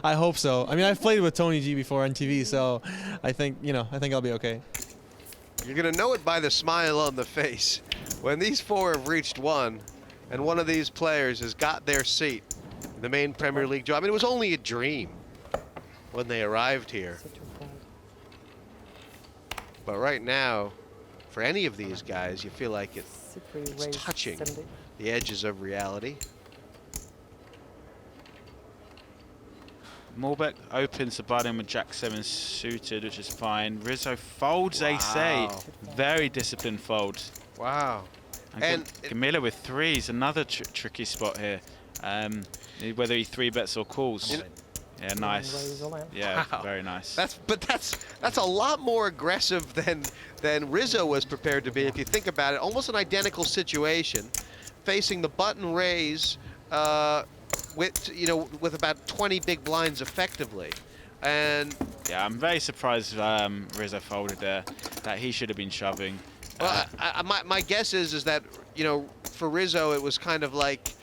I hope so. I mean, I've played with Tony G before on TV, so I think I'll be okay. You're going to know it by the smile on the face. When these four have reached one, and one of these players has got their seat in the main Premier League job. I mean, it was only a dream when they arrived here. But right now, for any of these guys, you feel like it's touching the edges of reality. Muehlbek opens the button with Jack-7 suited, which is fine. Rizo folds ace-8. Very disciplined fold. Wow. And Gomila with threes, another tricky spot here. Whether he 3-bets or calls. Yeah, nice. Yeah, wow. Very nice. That's a lot more aggressive than Rizo was prepared to be. If you think about it, almost an identical situation, facing the button raise with about 20 big blinds effectively. And yeah, I'm very surprised Rizo folded there. That he should have been shoving. Well, my guess is that, you know, for Rizo, it was kind of like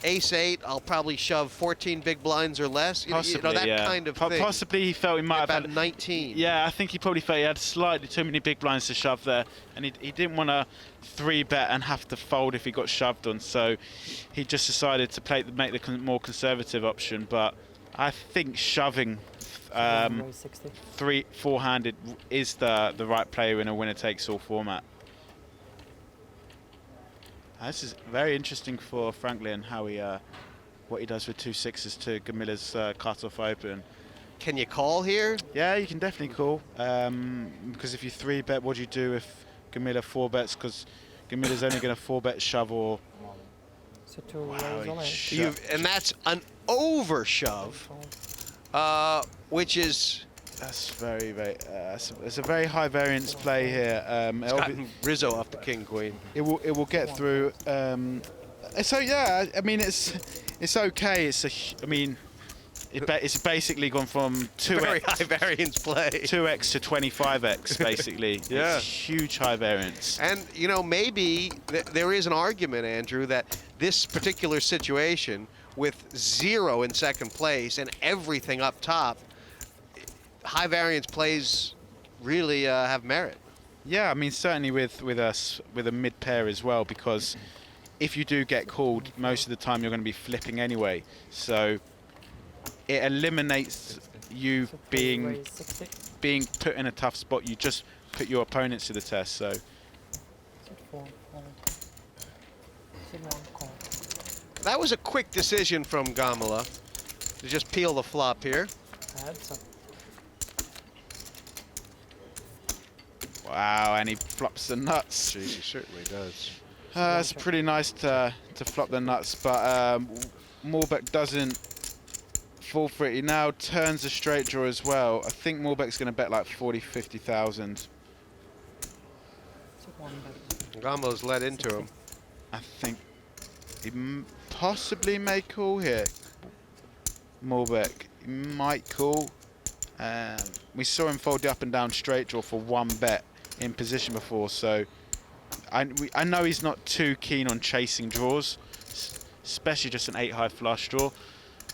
ace-8, I'll probably shove 14 big blinds or less. Possibly, that kind of thing. Possibly he felt he might have had 19. Yeah, I think he probably felt he had slightly too many big blinds to shove there, and he didn't want to 3-bet and have to fold if he got shoved on, so he just decided to make the more conservative option. But I think shoving 4-handed is the right player in a winner-takes-all format. This is very interesting for Frankland, how what he does with 2 6s to Gomila's cut-off open. Can you call here? Yeah, you can definitely call. Because if you 3-bet, what do you do if Gomila 4-bets? Because Gomila's only going to 4-bet shove or... And that's an over-shove, which is... That's very, very... it's a very high variance play here. It's gotten Rizo off the king-queen. It will get through. So yeah, I mean it's okay. It's basically gone from 2x very high variance play 2x to 25x basically. Yeah, it's huge high variance. And you know, maybe there is an argument, Andrew, that this particular situation with 0 in second place and everything up top, high variance plays really have merit. Yeah, I mean certainly with a mid pair as well, because if you do get called, most of the time you're going to be flipping anyway. So it eliminates you being put in a tough spot. You just put your opponents to the test. So that was a quick decision from Gomila to just peel the flop here. Wow, and he flops the nuts. Jeez, he certainly does. It's pretty nice to flop the nuts, but Muehlbek doesn't fall for it. He now turns a straight draw as well. I think Muehlbek's going to bet like 40, 50,000. Gomila's led into him. I think he possibly may call here. Muehlbek, he might call. We saw him fold the up and down straight draw for 1 bet in position before, so I know he's not too keen on chasing draws, especially just an 8-high flush draw.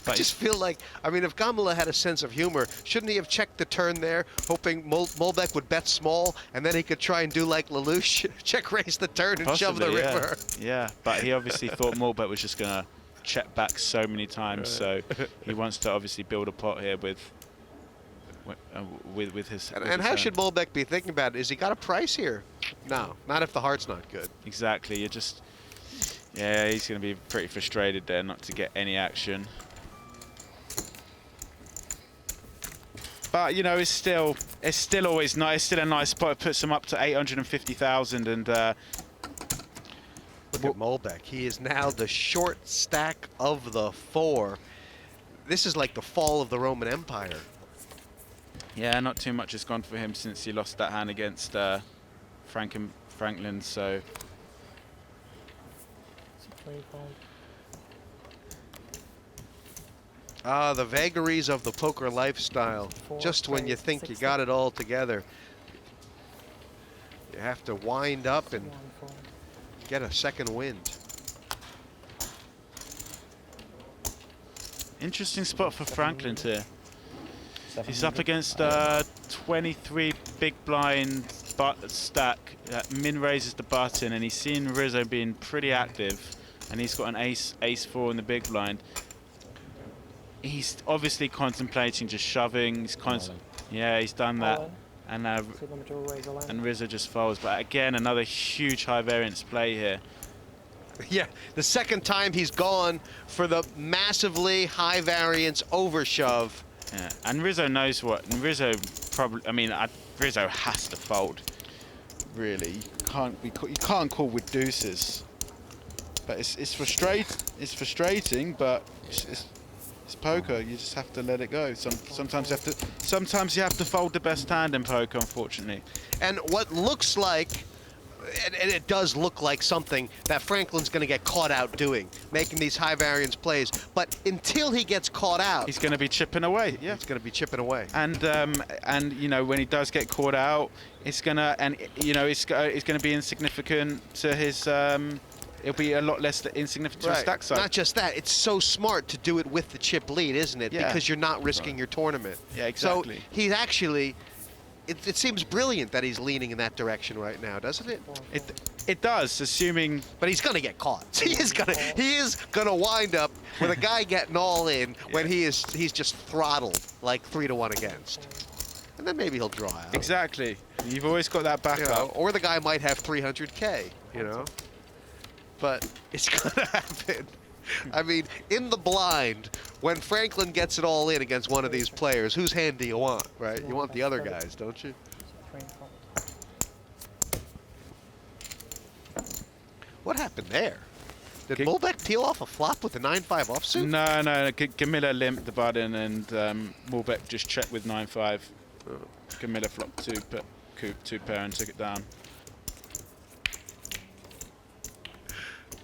I just feel like, I mean, if Gomila had a sense of humor, shouldn't he have checked the turn there, hoping Muehlbek would bet small, and then he could try and do like Lellouche, check raise the turn and shove the river? Yeah, but he obviously thought Muehlbek was just going to check back so many times, so he wants to obviously build a pot here with his. And how should Muehlbek be thinking about it? Is he got a price here? No, not if the heart's not good. Exactly. You're just, yeah, he's going to be pretty frustrated there not to get any action. But you know, it's still always nice. It's still a nice spot. It puts him up to 850,000 and. Look at Muehlbek. He is now the short stack of the 4. This is like the fall of the Roman Empire. Yeah, not too much has gone for him since he lost that hand against Frankland. So. Ah, the vagaries of the poker lifestyle. Just when you think you got it all together, you have to wind up and get a second wind. Interesting spot for Frankland here. He's up against 23 big blind stack. Min raises the button, and he's seen Rizo being pretty active, and he's got an ace-4 in the big blind. He's obviously contemplating just shoving. Yeah, he's done that. And Rizo just folds. But again, another huge high variance play here. Yeah, the second time he's gone for the massively high variance overshove. Yeah, and Rizo knows what. And Rizo probably, I mean, Rizo has to fold. Really, you can't call with deuces. But it's frustrating, but it's poker. You just have to let it go. Sometimes you have to fold the best hand in poker, unfortunately. And what looks like, and it does look like something that Franklin's going to get caught out doing, making these high variance plays. But until he gets caught out, he's going to be chipping away. Yeah, he's going to be chipping away. And you know, when he does get caught out, it's gonna be insignificant to his. It'll be a lot less insignificant to his stack size. Not just that, it's so smart to do it with the chip lead, isn't it? Yeah. Because you're not risking your tournament. Yeah, exactly. So he's actually. It seems brilliant that he's leaning in that direction right now, doesn't it? It does, assuming. But he's gonna get caught. He is gonna wind up with a guy getting all in when he's just throttled like 3-1 against, and then maybe he'll draw out. Exactly. You've always got that backup. You know, or the guy might have 300K. You know, but it's gonna happen. I mean, in the blind, when Franklin gets it all in against one of these players, whose hand do you want, right? You want the other guys, don't you? What happened there? Did Muehlbek peel off a flop with the 9-5 offsuit? No. Gomila limped the button, and Muehlbek just checked with 9-5. Gomila flopped two pair and took it down.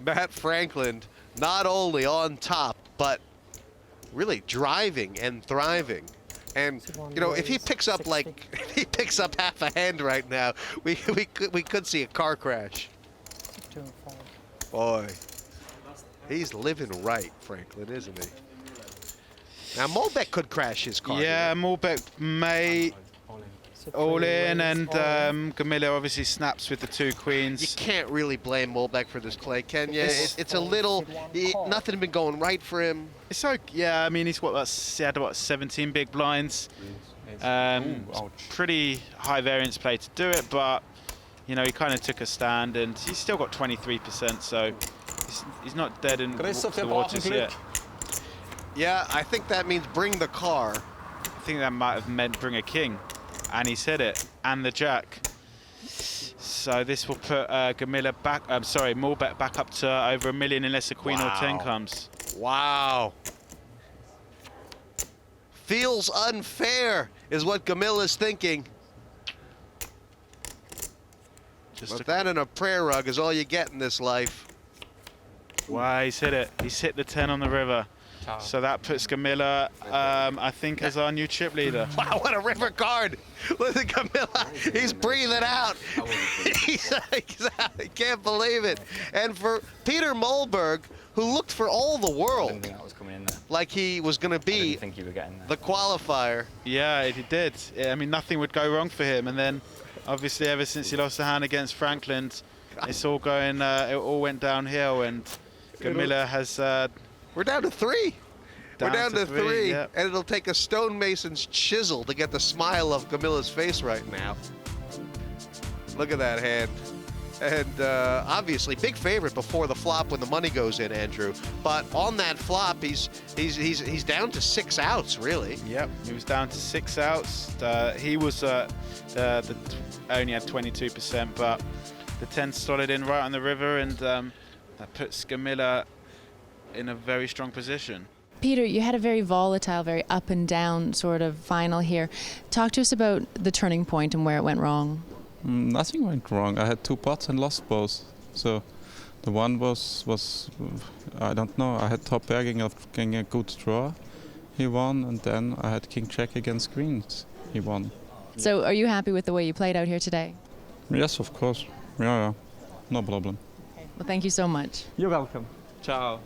Matt Frankland, not only on top, but really driving and thriving. And you know, if he picks up half a hand right now, we could see a car crash. Boy, he's living right, Frankland, isn't he? Now Muehlbek could crash his car. Yeah, Muehlbek may all in, and Gomila obviously snaps with the 2 queens. You can't really blame Muehlbek for this play, can you? It's a little, nothing been going right for him. It's so, yeah, I mean, he had about 17 big blinds. Pretty high variance play to do it, but you know, he kind of took a stand, and he's still got 23%, so he's not dead in the waters yet. Yeah, I think that means bring the car. I think that might have meant bring a king. And he's hit it, and the jack. So this will put Muehlbek back up to over $1 million unless a queen or 10 comes. Wow. Feels unfair is what Gomila's thinking. But that and a prayer rug is all you get in this life. Wow, he's hit it. He's hit the 10 on the river. So that puts Gomila, I think, as our new chip leader. Wow, what a river card. Listen, Gomila, he's breathing out. I can't believe it. And for Peter Muehlbek, who looked for all the world like he was going to be the qualifier. Yeah, he did. I mean, nothing would go wrong for him. And then, obviously, ever since he lost the hand against Frankland, it's all going, it all went downhill. And Gomila has... we're down to 3. We're down to 3, yeah. And it'll take a stonemason's chisel to get the smile off Gamila's face right now. Look at that hand. And obviously, big favorite before the flop when the money goes in, Andrew. But on that flop, he's down to 6 outs, really. Yep, he was down to 6 outs. He was only had 22%, but the 10 slotted in right on the river, and that puts Gomila in a very strong position. Peter, you had a very volatile, very up and down sort of final here. Talk to us about the turning point and where it went wrong. Nothing went wrong. I had 2 pots and lost both. So the one was I don't know. I had top pair getting a good draw. He won, and then I had king check against greens. He won. So are you happy with the way you played out here today? Yes, of course. Yeah, no problem. Well, thank you so much. You're welcome. Ciao.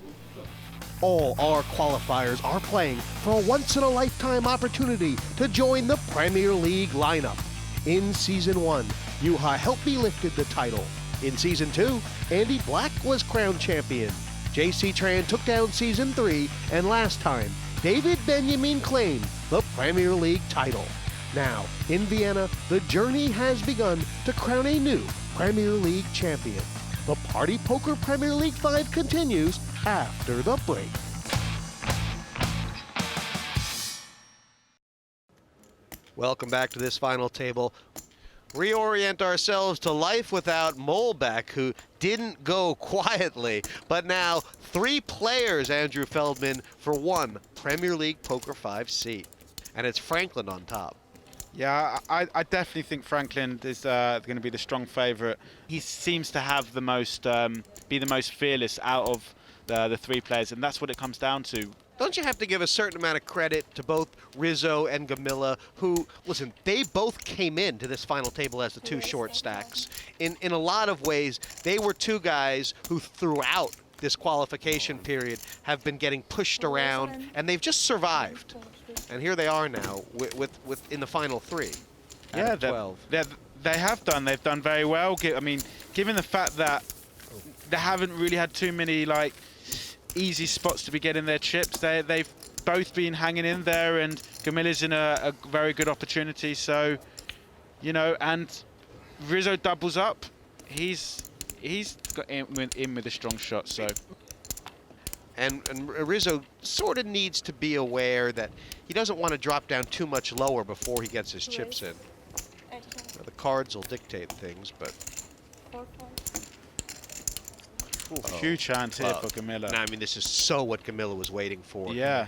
All our qualifiers are playing for a once-in-a-lifetime opportunity to join the Premier League lineup. In Season 1, Juha Helpy lifted the title. In Season 2, Andy Black was crowned champion. JC Tran took down Season 3, and last time, David Benjamin claimed the Premier League title. Now, in Vienna, the journey has begun to crown a new Premier League champion. The Party Poker Premier League 5 continues after the break. Welcome back to this final table. Reorient ourselves to life without Muehlbek, who didn't go quietly. But now 3 players, Andrew Feldman, for 1 Premier League Poker 5 seat. And it's Frankland on top. Yeah, I definitely think Frankland is going to be the strong favourite. He seems to have the most, be the most fearless out of the 3 players, and that's what it comes down to. Don't you have to give a certain amount of credit to both Rizo and Gomila, who, listen, they both came into this final table as the 2 short stacks. In a lot of ways, they were 2 guys who throughout this qualification period have been getting pushed around, and they've just survived. And here they are now with in the final 3. Yeah, 12. They have done. They've done very well. I mean, given the fact that they haven't really had too many like easy spots to be getting their chips, they've both been hanging in there, and Gomila's in a very good opportunity. So, you know, and Rizo doubles up. He's got in with a strong shot. So. And Rizo sort of needs to be aware that he doesn't want to drop down too much lower before he gets his chips in. Now, the cards will dictate things, but... Huge chance here for Gomila. No, I mean, this is so what Gomila was waiting for. Yeah.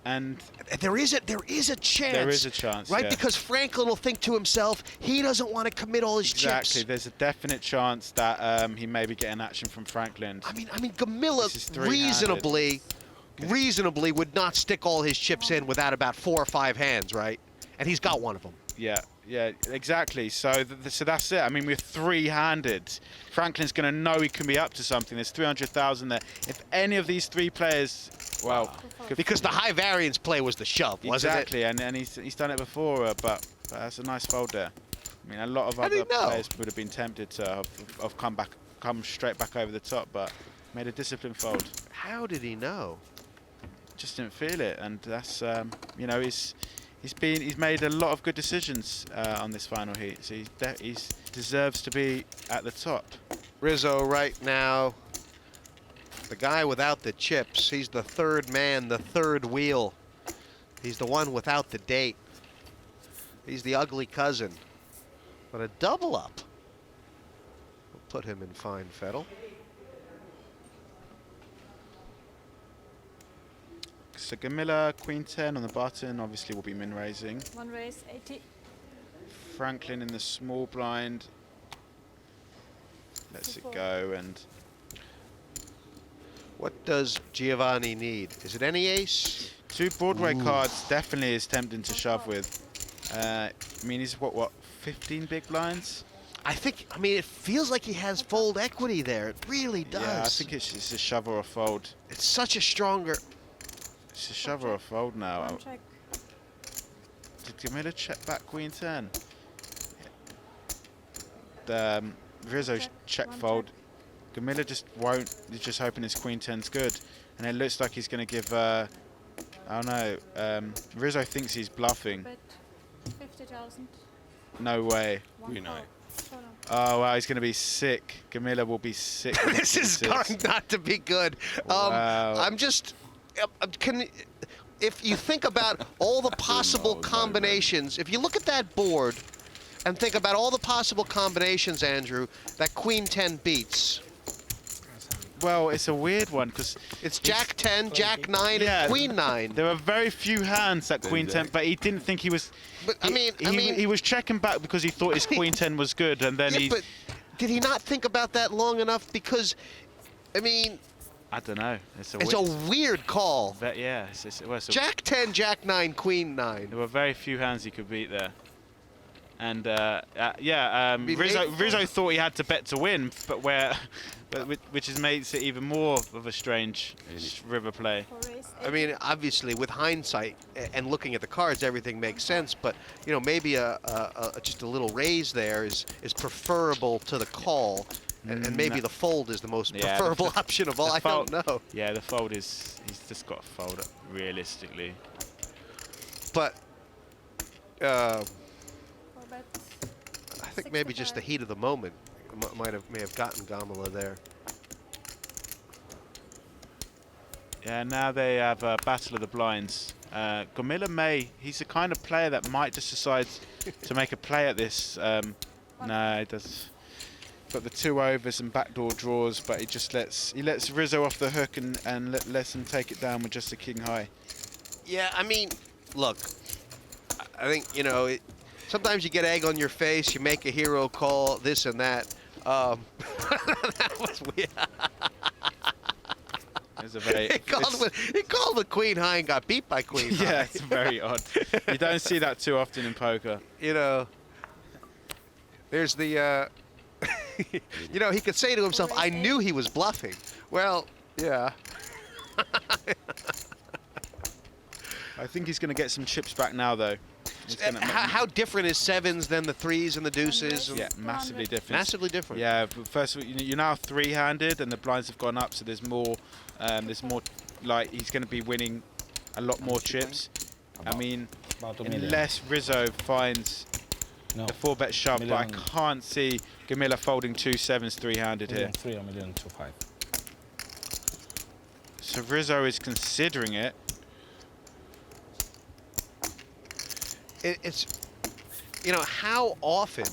And there is a chance. There is a chance, right? yeah. Because Frankland will think to himself, he doesn't want to commit all his chips. Exactly. There's a definite chance that he may be getting action from Frankland. I mean, Gomila reasonably would not stick all his chips in without about 4 or 5 hands, right? And he's got one of them. Yeah, exactly. So, so that's it. I mean, we're 3-handed. Franklin's going to know he can be up to something. There's 300,000 there. If any of these 3 players, well, because the high variance play was the shove, wasn't it? Exactly, and he's done it before, but that's a nice fold there. I mean, a lot of other players would have been tempted to have come straight back over the top, but made a disciplined fold. How did he know? Just didn't feel it, and that's you know, he's made a lot of good decisions on this final heat, so he deserves to be at the top. Rizo right now, the guy without the chips. He's the 3rd man, the 3rd wheel. He's the one without the date. He's the ugly cousin. But a double up will put him in fine fettle. So Gomila, Queen 10 on the button, obviously will be min raising. 1 raise, 80. Franklin in the small blind. Lets it go, and What does Giovanni need? Is it any ace? 2 Broadway cards definitely is tempting to shove with. I mean, he's what, 15 big blinds? I mean, it feels like he has fold equity there. It really does. Yeah, I think it's a shove or a fold. It's such a stronger... It's a shove or a fold now. Check. Did Gomila check back Queen 10? Rizzo's check fold. Gomila just won't. He's just hoping his Queen 10's good. And it looks like he's going to give... I don't know. Rizzo thinks he's bluffing. 50,000. No way. Queen high. Oh, wow, he's going to be sick. Gomila will be sick. This is going not to be good. Wow. I'm just... if you think about all the possible combinations, if you look at that board and think about all the possible combinations, Andrew, that Queen 10 beats. Well, it's a weird one because it's Jack 10, Jack 9, and Queen 9. There are very few hands that Queen 10, but he didn't think he was. But he was checking back because he thought his Queen 10 was good, and then But did he not think about that long enough? Because, I mean, I don't know. It's a weird call. But yeah, Jack 10, Jack 9, Queen 9. There were very few hands he could beat there. And Rizzo thought he had to bet to win, but which makes it even more of a strange river play. I mean, obviously, with hindsight and looking at the cards, everything makes sense. But you know, maybe just a little raise there is preferable to the call, and maybe the fold is the most preferable option of all. I don't know. Yeah, the fold is he's just got to fold it realistically. But. I think maybe just the heat of the moment may have gotten Gomila there. Yeah, now they have a battle of the blinds. Gomila he's the kind of player that might just decide to make a play at this. No, he does. Got the 2 overs and backdoor draws, but he just lets Rizzo off the hook and lets him take it down with just a king high. Yeah, I mean, look, I think, you know, sometimes you get egg on your face, you make a hero call, this and that. That was weird. He called the Queen high and got beat by Queen high. Yeah, it's very odd. You don't see that too often in poker. You know, there's the, you know, he could say to himself, I knew he was bluffing. Well, yeah. I think he's going to get some chips back now, though. How different is 7s than the 3s and the deuces? Yeah, massively different. Massively different. Yeah, first you're now 3-handed and the blinds have gone up, so there's more. Like he's going to be winning a lot more chips. I mean, unless Rizzo finds the 4-bet shove, but I can't see Gomila folding 2 7s 3-handed here. 3 or million 2-5. So Rizzo is considering it. It's, you know, how often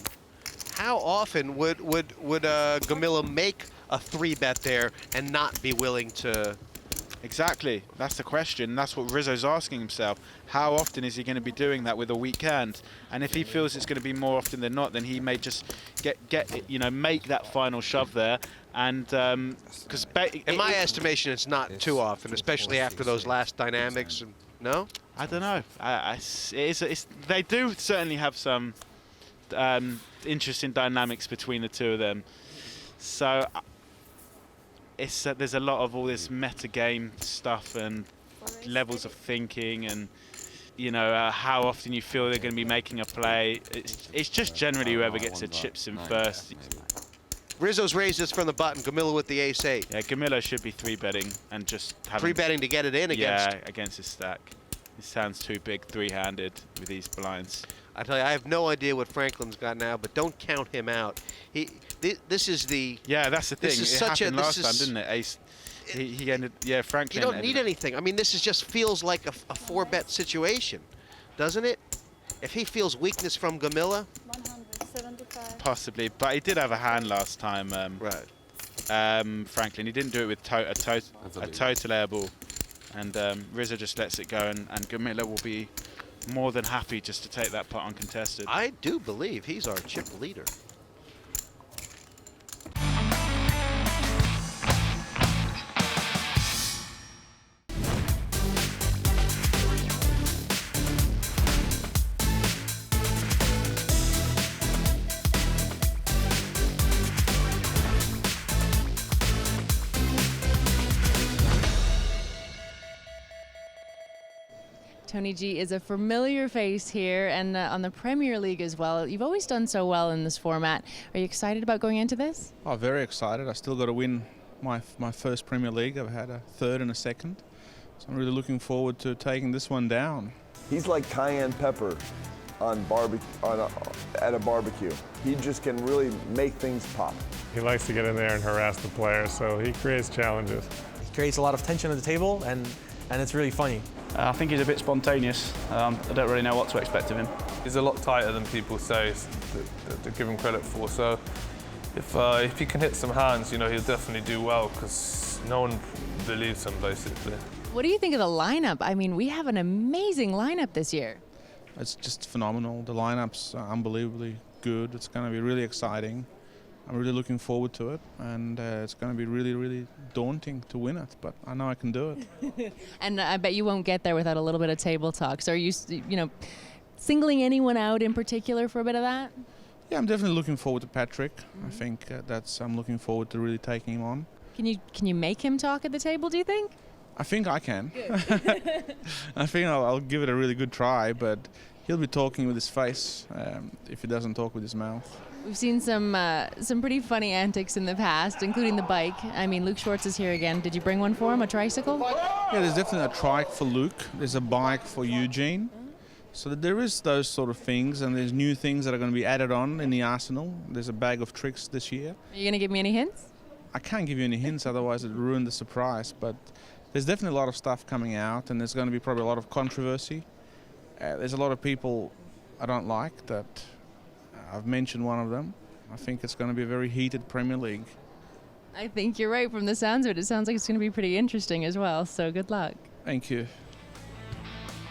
would Gomila make a 3-bet there and not be willing to? Exactly, that's the question. That's what Rizzo's asking himself. How often is he going to be doing that with a weak hand? And if he feels it's going to be more often than not, then he may just make that final shove there. And because in my estimation, it's not too often, especially after those last dynamics. No? I don't know. They do certainly have some interesting dynamics between the two of them. So there's a lot of all this meta game stuff and levels of thinking, and you know how often you feel they're going to be making a play. It's just generally whoever gets the chips in first. Rizzo's raised this from the button. Gomila with the ace-8. Yeah, Gomila should be 3-betting and just having 3-betting to get it in against. Yeah, against his stack. It sounds too big 3-handed with these blinds. I tell you, I have no idea what Franklin's got now, but don't count him out. This is the. Yeah, that's the thing. This is it such happened a. last time, didn't it? Ace. He ended. Yeah, Franklin. You don't need anything. I mean, this just feels like a 4-bet situation, doesn't it? If he feels weakness from Gomila. 175. Possibly, but he did have a hand last time. Right. Franklin. He didn't do it with a total airball. And Rizzo just lets it go, and Gomila will be more than happy just to take that pot uncontested. I do believe he's our chip leader. Tony G is a familiar face here and on the Premier League as well. You've always done so well in this format. Are you excited about going into this? Oh, very excited. I still got to win my first Premier League. I've had a third and a second. So I'm really looking forward to taking this one down. He's like cayenne pepper on at a barbecue. He just can really make things pop. He likes to get in there and harass the players, so he creates challenges. He creates a lot of tension at the table, and it's really funny. I think he's a bit spontaneous. I don't really know what to expect of him. He's a lot tighter than people say to give him credit for. So if he can hit some hands, you know, he'll definitely do well because no one believes him, basically. What do you think of the lineup? I mean, we have an amazing lineup this year. It's just phenomenal. The lineup's unbelievably good. It's going to be really exciting. I'm really looking forward to it, and it's going to be really, really daunting to win it, but I know I can do it. And I bet you won't get there without a little bit of table talk. So are you, singling anyone out in particular for a bit of that? Yeah, I'm definitely looking forward to Patrick. I think I'm looking forward to really taking him on. Can you make him talk at the table, do you think? I think I can. I think I'll give it a really good try, but he'll be talking with his face if he doesn't talk with his mouth. We've seen some pretty funny antics in the past, including the bike. I mean, Luke Schwartz is here again. Did you bring one for him, a tricycle? Yeah, there's definitely a trike for Luke. There's a bike for Eugene. So there is those sort of things, and there's new things that are going to be added on in the arsenal. There's a bag of tricks this year. Are you going to give me any hints? I can't give you any hints, otherwise it would ruin the surprise. But there's definitely a lot of stuff coming out, and there's going to be probably a lot of controversy. There's a lot of people I don't like that. I've mentioned one of them. I think it's going to be a very heated Premier League. I think you're right from the sounds of it. It sounds like it's going to be pretty interesting as well, so good luck. Thank you.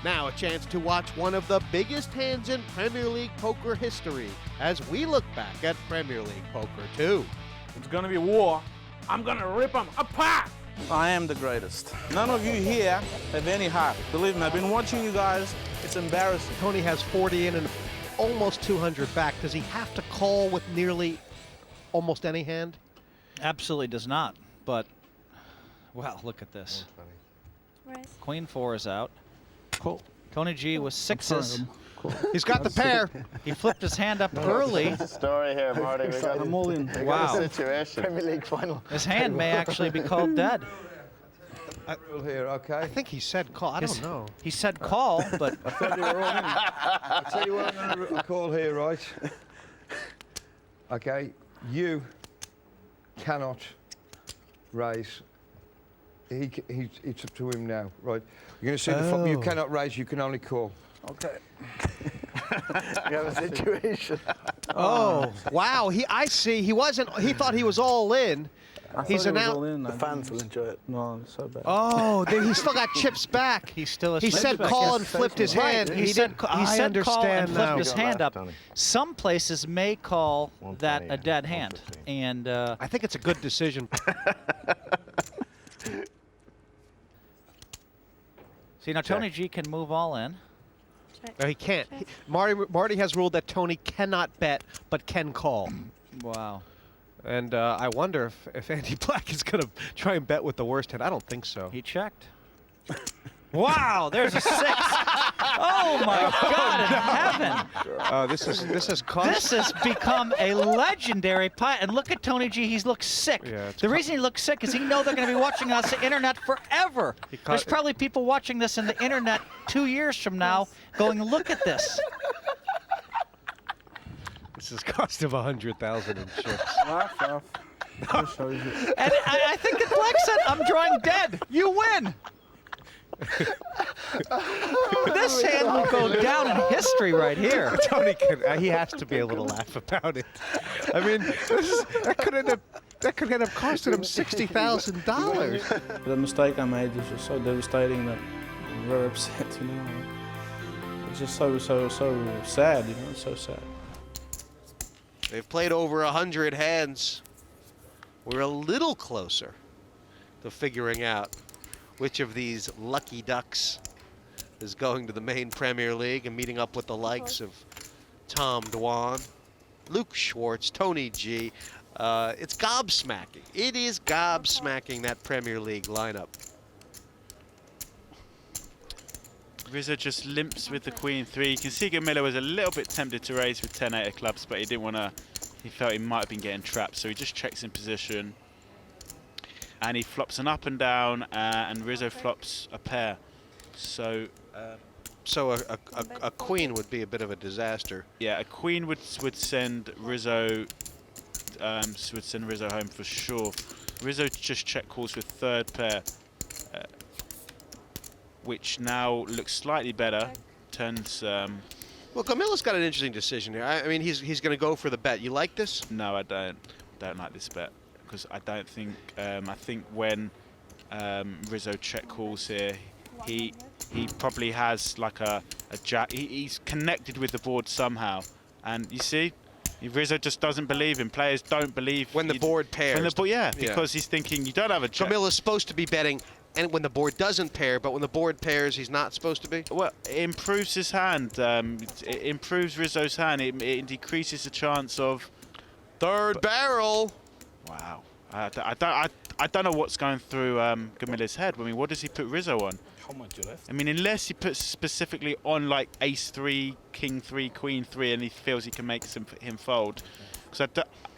Now a chance to watch one of the biggest hands in Premier League poker history as we look back at Premier League Poker 2. It's going to be war. I'm going to rip them apart. I am the greatest. None of you here have any heart. Believe me, I've been watching you guys. It's embarrassing. Tony has 40 in and almost 200 back. Does he have to call with nearly almost any hand? Absolutely does not. But, well, look at this. Queen 4 is out. Cool. Tony G with sixes. Cool. He's got the pair. He flipped his hand up early. There's a story here, Marty. I'm all in. We Wow. got a situation. Premier League final. His hand may actually be called dead. Here, okay. I think he said call. I don't know. He said call, but I thought you were all in. I'll tell you what I'm going to call here, right? Okay, you cannot raise. It's up to him now, right? You're going to see the you cannot raise. You can only call. Okay. We have a situation. Oh, wow. I see. He wasn't. He thought he was all in. He's announced. The fans will enjoy it. No, it's so bad. Oh, he still got chips back. He still has He chips said back. call Yes, and flipped his hand. He said call and flipped his hand up. Tony. Some places may call that a dead hand, and I think it's a good decision. see now Tony G can move all in. No, he can't. Marty has ruled that Tony cannot bet but can call. Wow. And I wonder if Andy Black is going to try and bet with the worst hand. I don't think so. He checked. Wow, there's a 6. Oh my God in heaven! This has cost. This has become a legendary pie. And look at Tony G. He looks sick. Yeah, the reason he looks sick is he knows they're going to be watching us on the internet forever. There's probably people watching this on the internet 2 years from now, going, "Look at this." This has cost him 100,000 in chips. Laugh. I'll show you. And I think that Black said, "I'm drawing dead. You win." This hand will go down in history right here. Tony he has to be able to laugh about it. I mean, that could end up costing him $60,000. The mistake I made is just so devastating that I'm very upset, you know. It's just so sad, you know, it's so sad. They've played over 100 hands. We're a little closer to figuring out which of these lucky ducks is going to the main Premier League and meeting up with the likes of Tom Dwan, Luke Schwartz, Tony G. It's gobsmacking. It is gobsmacking, that Premier League lineup. Rizo just limps with the queen 3. You can see Gomila was a little bit tempted to raise with 10-8 of clubs, but he didn't want to. He felt he might have been getting trapped, so he just checks in position. And he flops an up and down, and Rizo flops a pair. So, a queen would be a bit of a disaster. Yeah, a queen would send Rizo home for sure. Rizo just check calls with third pair, which now looks slightly better. Turns. Well, Gomila's got an interesting decision here. I mean, he's going to go for the bet. You like this? No, I don't. Don't like this bet because I don't think. I think when Rizo check calls here, he probably has like a jack. He's connected with the board somehow, and you see, Rizo just doesn't believe him. Players don't believe when the board pairs. Because he's thinking you don't have a jack. Gomila's supposed to be betting. And when the board doesn't pair, but when the board pairs, he's not supposed to be? Well, it improves his hand. It improves Rizo's hand. It decreases the chance of... Third barrel! Wow. I don't know what's going through Gomila's head. I mean, what does he put Rizo on? How much you left? I mean, unless he puts specifically on, like, ace 3, king 3, queen 3, and he feels he can make him fold. So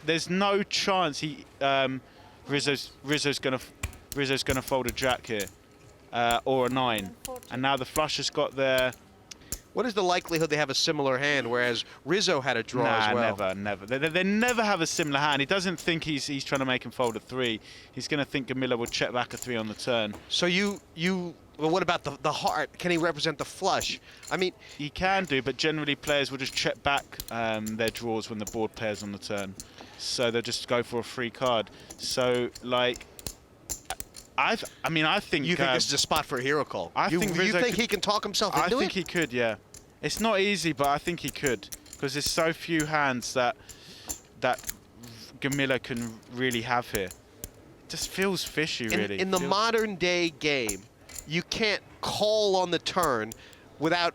there's no chance Rizo's going to fold a jack here, or a 9. And now the flush has got their... What is the likelihood they have a similar hand, whereas Rizo had a draw as well? Never. They never have a similar hand. He doesn't think he's trying to make him fold a 3. He's going to think Gomila will check back a 3 on the turn. So well, what about the heart? Can he represent the flush? I mean... He can do, but generally players will just check back their draws when the board pairs on the turn. So they'll just go for a free card. So, like... I think... You think this is a spot for a hero call? You think he can talk himself into it? I think he could, yeah. It's not easy, but I think he could. Because there's so few hands that Gomila can really have here. It just feels fishy, really. In the modern day game, you can't call on the turn without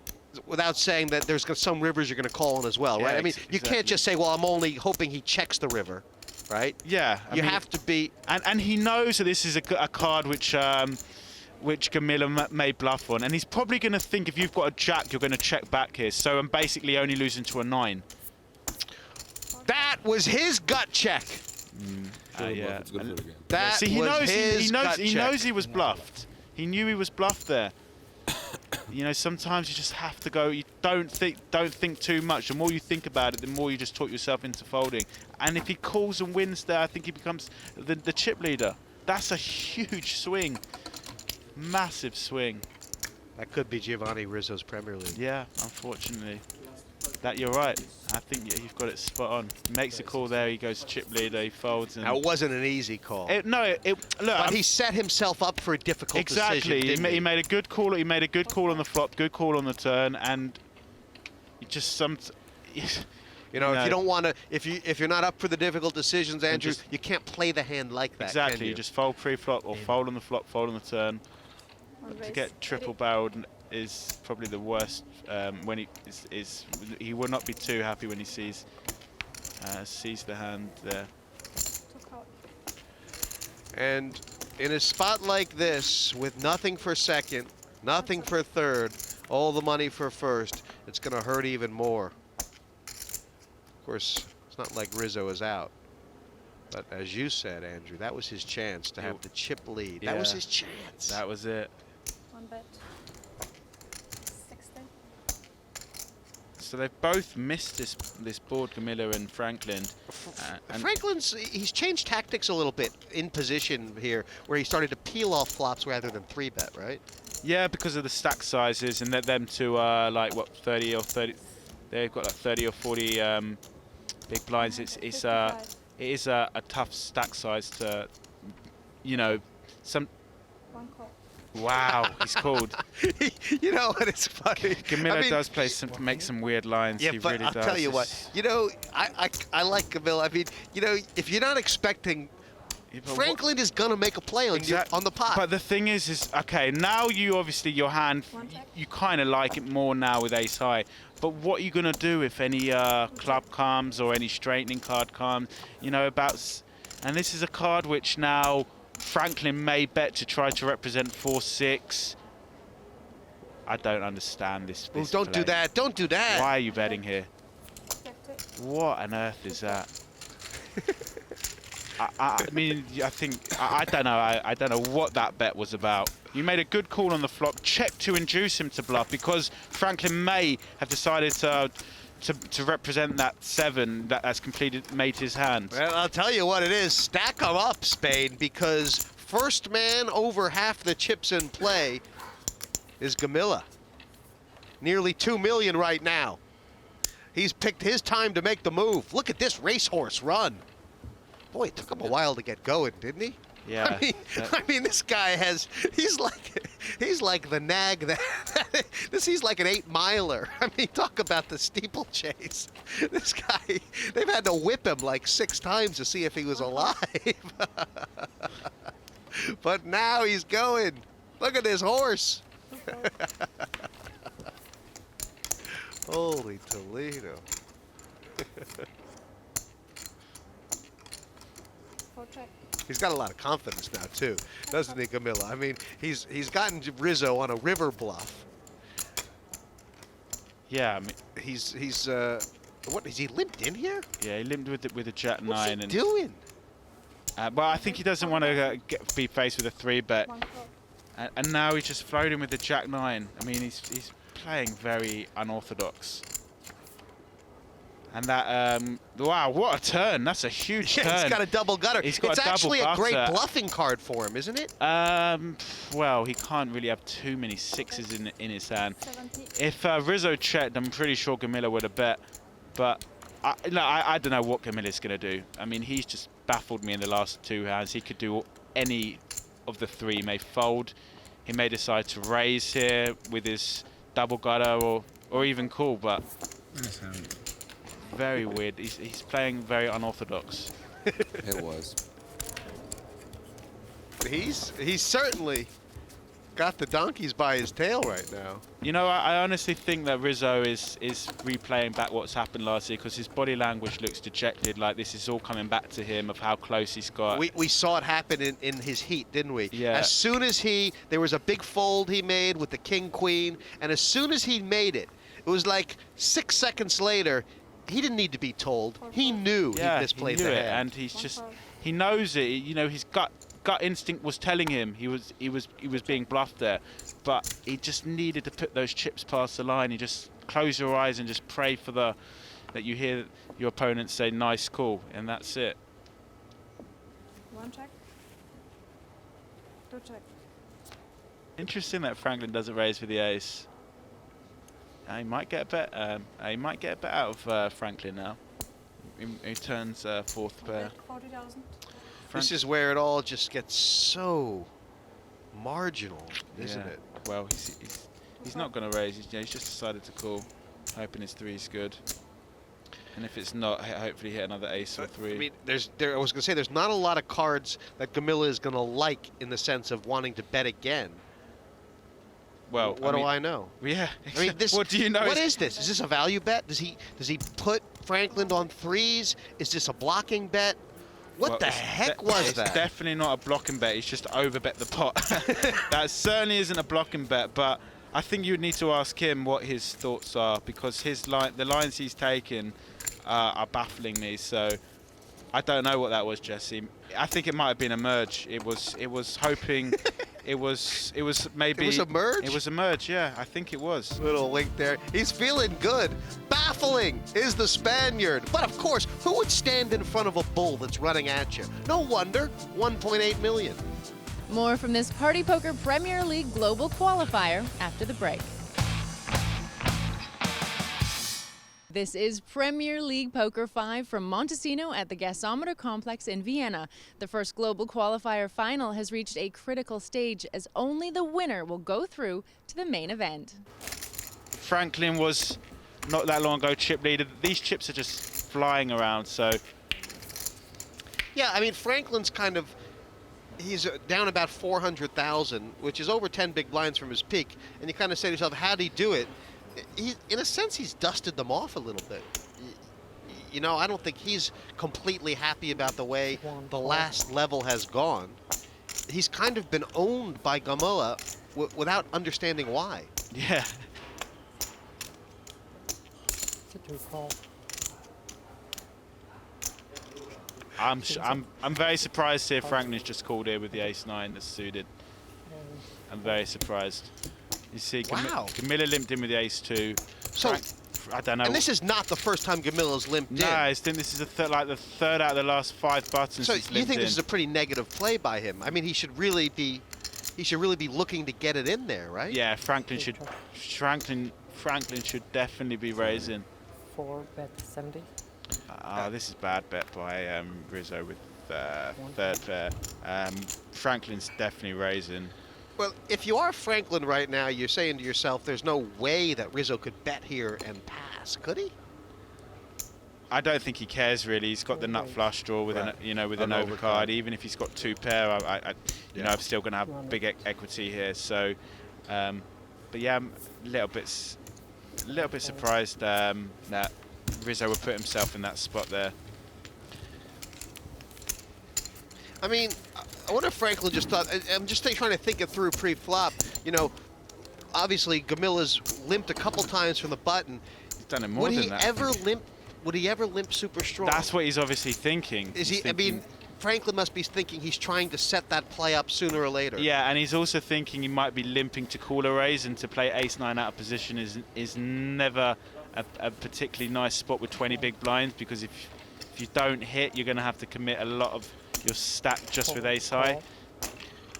saying that there's some rivers you're going to call on as well, right? I mean, you can't just say, well, I'm only hoping he checks the river. Right? Yeah. You have to be... And he knows that this is a card which Gomila may bluff on. And he's probably going to think if you've got a jack, you're going to check back here. So I'm basically only losing to a 9. That was his gut check. Yeah. That See, he knows he was check. Bluffed. He knew he was bluffed there. You know, sometimes you just have to go. You don't think too much. The more you think about it, the more you just talk yourself into folding. And if he calls and wins there, I think he becomes the chip leader. That's a huge swing, massive swing. That could be Giovanni Rizzo's Premier League. Yeah, unfortunately. That you're right. I think you've got it spot on. He makes a call there. He goes chip leader. He folds. And now, it wasn't an easy call. Look, he set himself up for a difficult decision. Exactly. He made a good call. He made a good call on the flop. Good call on the turn. And just You know, if you don't want to, if you're not up for the difficult decisions, Andrew, you can't play the hand like that. Exactly. Can you? Just fold pre-flop or fold on the flop, fold on the turn. To get triple barreled is probably the worst. When he will not be too happy when he sees the hand there. And in a spot like this, with nothing for second, nothing for third, all the money for first, it's going to hurt even more. Of course, it's not like Rizo is out. But as you said, Andrew, that was his chance to have the chip lead. Yeah, that was his chance. That was it. One bet. 60. So they've both missed this board, Gomila and Frankland. Frankland's, he's changed tactics a little bit in position here, where he started to peel off flops rather than 3-bet, right? Yeah, because of the stack sizes, and let them to like what 30 or 30. They've got like 30 or 40 big blinds. It is a tough stack size to, you know, some. One call. Wow, he's called. You know what? It's funny. Gomila does make some weird lines. Yeah, he but really I'll does. tell you what. You know, I like Gomila. I mean, you know, if you're not expecting, Frankland is gonna make a play on on the pot. But the thing is okay. Now you obviously your hand, you kind of like it more now with ace high. But what are you gonna do if any club comes or any straightening card comes? You know and this is a card which now Franklin may bet to try to represent 4-6. I don't understand this. Well, don't do that. Don't do that. Why are you betting here? What on earth is that? I mean, I don't know. I don't know what that bet was about. You made a good call on the flop. Check to induce him to bluff because Franklin may have decided to represent that 7 that's made his hand. Well, I'll tell you what it is. Stack them up, Spain, because first man over half the chips in play is Gomila. Nearly 2 million right now. He's picked his time to make the move. Look at this racehorse run. Boy, it took him a while to get going, didn't he? Yeah. I mean, this guy he's like the nag that, he's like an 8-miler. I mean, talk about the steeplechase. This guy, they've had to whip him like 6 times to see if he was alive. But now he's going. Look at this horse. Holy Toledo. He's got a lot of confidence now too, doesn't he, Gomila? I mean, he's gotten Rizo on a river bluff. Yeah, I mean, he's what is he limped in here? Yeah, he limped with a jack 9. What's he doing? But I think he doesn't want to be faced with a 3-bet. And now he's just floating with the jack 9. I mean, he's playing very unorthodox. And that, wow, what a turn. That's a huge turn. He's got a double gutter. He's got it's actually a great gutter. bluffing card for him, isn't it? Well, he can't really have too many 6s in his hand. If Rizo checked, I'm pretty sure Gomila would have bet. But I don't know what Gamila's going to do. I mean, he's just baffled me in the last 2 hands. He could do any of the 3. He may fold. He may decide to raise here with his double gutter or even call, but very weird. He's playing very unorthodox. It was. He's certainly got the donkeys by his tail right now. You know, I honestly think that Rizo is replaying back what's happened last year because his body language looks dejected, like this is all coming back to him of how close he's got. We saw it happen in his heat, didn't we? Yeah. As soon as there was a big fold he made with the king-queen, and as soon as he made it, it was like 6 seconds later, he didn't need to be told. He knew he misplayed he knew the it, hand. and he knows it. You know, his gut instinct was telling him he was being bluffed there, but he just needed to put those chips past the line. You just close your eyes and just pray for that you hear your opponent say nice call, and that's it. 1 check. 2 check. Interesting that Franklin doesn't raise for the ace. He might get a bet. He might get a bet out of Franklin now. He turns 4th pair. 40,000. This is where it all just gets so marginal, isn't it? Well, he's not going to raise. He's just decided to call, hoping his 3's good. And if it's not, hopefully hit another ace or 3. I mean, I was going to say, there's not a lot of cards that Gomila is going to like in the sense of wanting to bet again. Well, what do I know? Yeah. I mean, this. What do you know? What is this? Is this a value bet? Does he put Frankland on 3s? Is this a blocking bet? What the heck was that? It's definitely not a blocking bet. He's just overbet the pot. That certainly isn't a blocking bet, but I think you would need to ask him what his thoughts are because the lines he's taken are baffling me. So I don't know what that was, Jesse. I think it might have been a merge. It was hoping. It was maybe. It was a merge? It was a merge, yeah. I think it was. Little link there. He's feeling good. Baffling is the Spaniard. But of course, who would stand in front of a bull that's running at you? No wonder, 1.8 million. More from this Party Poker Premier League Global Qualifier after the break. This is Premier League Poker 5 from Montesino at the Gasometer Complex in Vienna. The first global qualifier final has reached a critical stage as only the winner will go through to the main event. Franklin was not that long ago chip leader. These chips are just flying around, so... Yeah, I mean, Franklin's he's down about 400,000, which is over 10 big blinds from his peak. And you kind of say to yourself, how'd he do it? In a sense, he's dusted them off a little bit. You know, I don't think he's completely happy about the way the last level has gone. He's kind of been owned by Gomila without understanding why. Yeah. It's a 2-call. I'm very surprised here Franklin's just called here with the ace-9 that's suited. I'm very surprised. You see, Wow. Gomila limped in with the ace-2. So, I don't know. And this is not the first time Gomila's limped in. No, I think this is the third out of the last 5 buttons. So he's you limped think in. this is a pretty negative play by him? I mean, he should really be looking to get it in there, right? Yeah, Franklin should definitely be raising. 4 bet 70. This is bad bet by Rizo with third pair. Franklin's definitely raising. Well, if you are Franklin right now, you're saying to yourself, there's no way that Rizo could bet here and pass, could he? I don't think he cares really. He's got the nut flush draw with an overcard. Even if he's got 2 pair, I'm still going to have big equity here. So, but yeah, I'm a little bit surprised that Rizo would put himself in that spot there. I mean, I wonder if Franklin just thought, I'm just trying to think it through pre-flop. You know, obviously Gomila's limped a couple times from the button. He's done it more than that. Would he ever limp super strong? That's what he's obviously thinking. I mean, Franklin must be thinking he's trying to set that play up sooner or later. Yeah, and he's also thinking he might be limping to call a raise, and to play ace-9 out of position is never a particularly nice spot with 20 big blinds, because if you don't hit, you're going to have to commit a lot of your stack just with ace-high.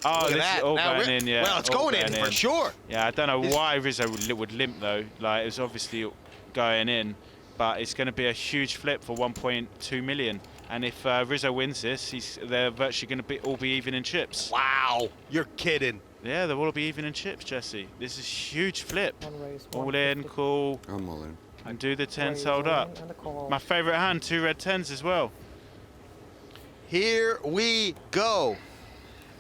Oh, this is all going in, yeah. Well, it's going in for sure. Yeah, I don't know why Rizo would limp, though. Like, it was obviously going in, but it's going to be a huge flip for 1.2 million. And if Rizo wins this, they're virtually going to all be even in chips. Wow, you're kidding. Yeah, they'll all be even in chips, Jesse. This is huge flip. Raise, all in, call. I'm all in. And do the 10s hold up. My favorite hand, 2 red 10s as well. Here we go.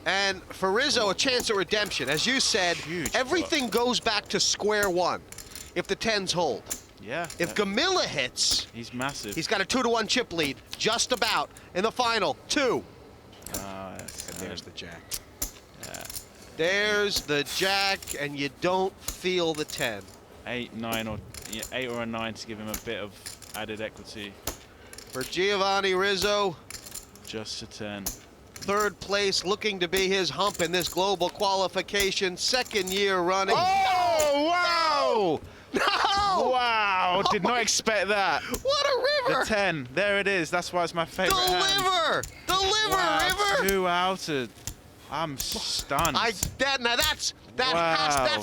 And for Rizo, a chance at redemption. As you said, everything goes back to square one if the 10s hold. Yeah. If Gomila hits, he's massive. He's got a 2-1 chip lead, just about, in the final. 2. And there's the jack. Yeah. There's the jack, and you don't feel the 10. 8, 9, or 8 or a 9 to give him a bit of added equity. For Giovanni Rizo, just a 10. 3rd place, looking to be his hump in this global qualification, 2nd year running. Oh, wow! No! Wow, did not expect that. What a river! The 10, there it is. That's why it's my favorite hand. Deliver, wow, River! 2 outed. I'm stunned. That's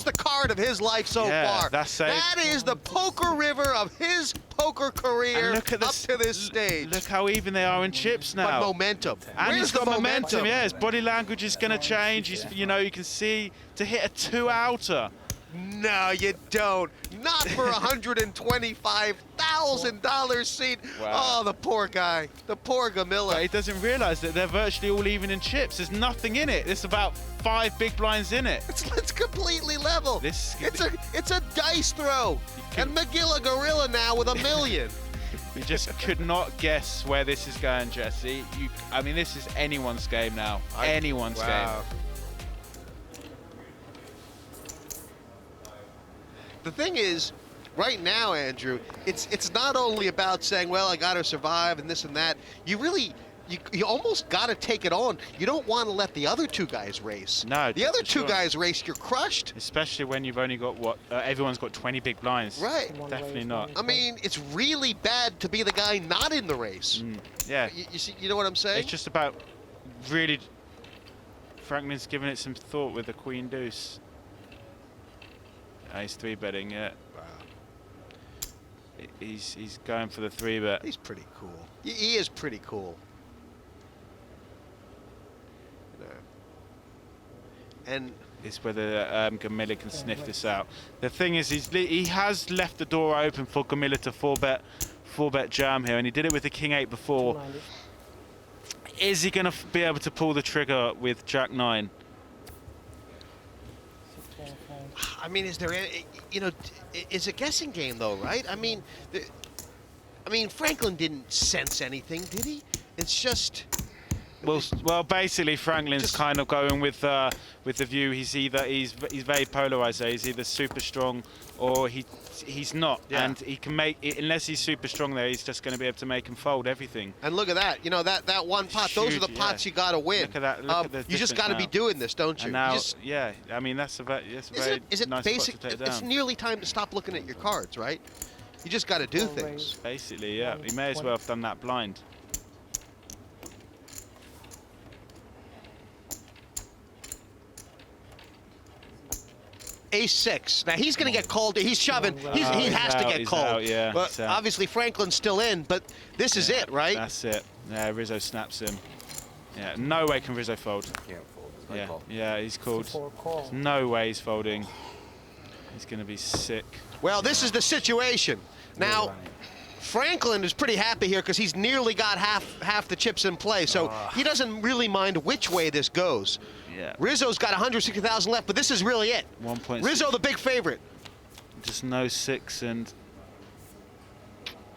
the card of his life so far. That is the poker river of his poker career up to this stage. Look how even they are in chips now. But momentum. And Where's he's got the momentum. Yeah, his body language is going to change. You know, you can see to hit a 2-outer. No, you don't. Not for a $125,000 seat. Wow. Oh, the poor guy. The poor Gomila. But he doesn't realize that they're virtually all even in chips. There's nothing in it. There's about 5 big blinds in it. It's completely level. It's a dice throw. And Magilla Gorilla now with $1 million. We just could not guess where this is going, Jesse. I mean, this is anyone's game now. Anyone's game. The thing is, right now, Andrew, it's not only about saying, well, I got to survive and this and that. You almost got to take it on. You don't want to let the other 2 guys race. No. The other 2 guys race, you're crushed. Especially when you've only got, everyone's got 20 big blinds. Right. Definitely not. I mean, it's really bad to be the guy not in the race. Yeah. You know what I'm saying? It's just about really, Franklin's giving it some thought with the Queen Deuce. He's 3-betting, yeah. Wow. He's going for the 3-bet. He's pretty cool. He is pretty cool. And it's whether Gomila can sniff this out. The thing is, he has left the door open for Gomila to 4-bet jam here, and he did it with the King 8 before. Is he going to be able to pull the trigger with Jack 9? I mean, is there any, it's a guessing game though, right? I mean, Franklin didn't sense anything, did he? It's just, Well, basically, Franklin's kind of going with the view he's very polarized. He's either super strong or he's not, and he can make it, unless he's super strong there. He's just going to be able to make him fold everything. And look at that, you know, that one pot. Those are the pots you got to win. Look at that. Look at the you just got to be doing this, don't you? And now, you just, yeah, I mean that's a very is it nice basic? spot to take it It's down. nearly time to stop looking at your cards, right? You just got to do things. Basically, yeah. He may as well have done that blind. Ace-6. Now he's going to get called. He's shoving. He has to get called. Out, yeah. But obviously Franklin's still in. But this is it, right? That's it. Yeah, Rizo snaps him. Yeah, no way can Rizo fold. Can't fold. Yeah, yeah, he's called. There's no way he's folding. He's going to be sick. Well, this is the situation. Now, Frankland is pretty happy here because he's nearly got half the chips in play, so he doesn't really mind which way this goes. Yeah. Rizzo's got 160,000 left, but this is really it. 1.6. Rizzo, the big favorite. Just no 6 and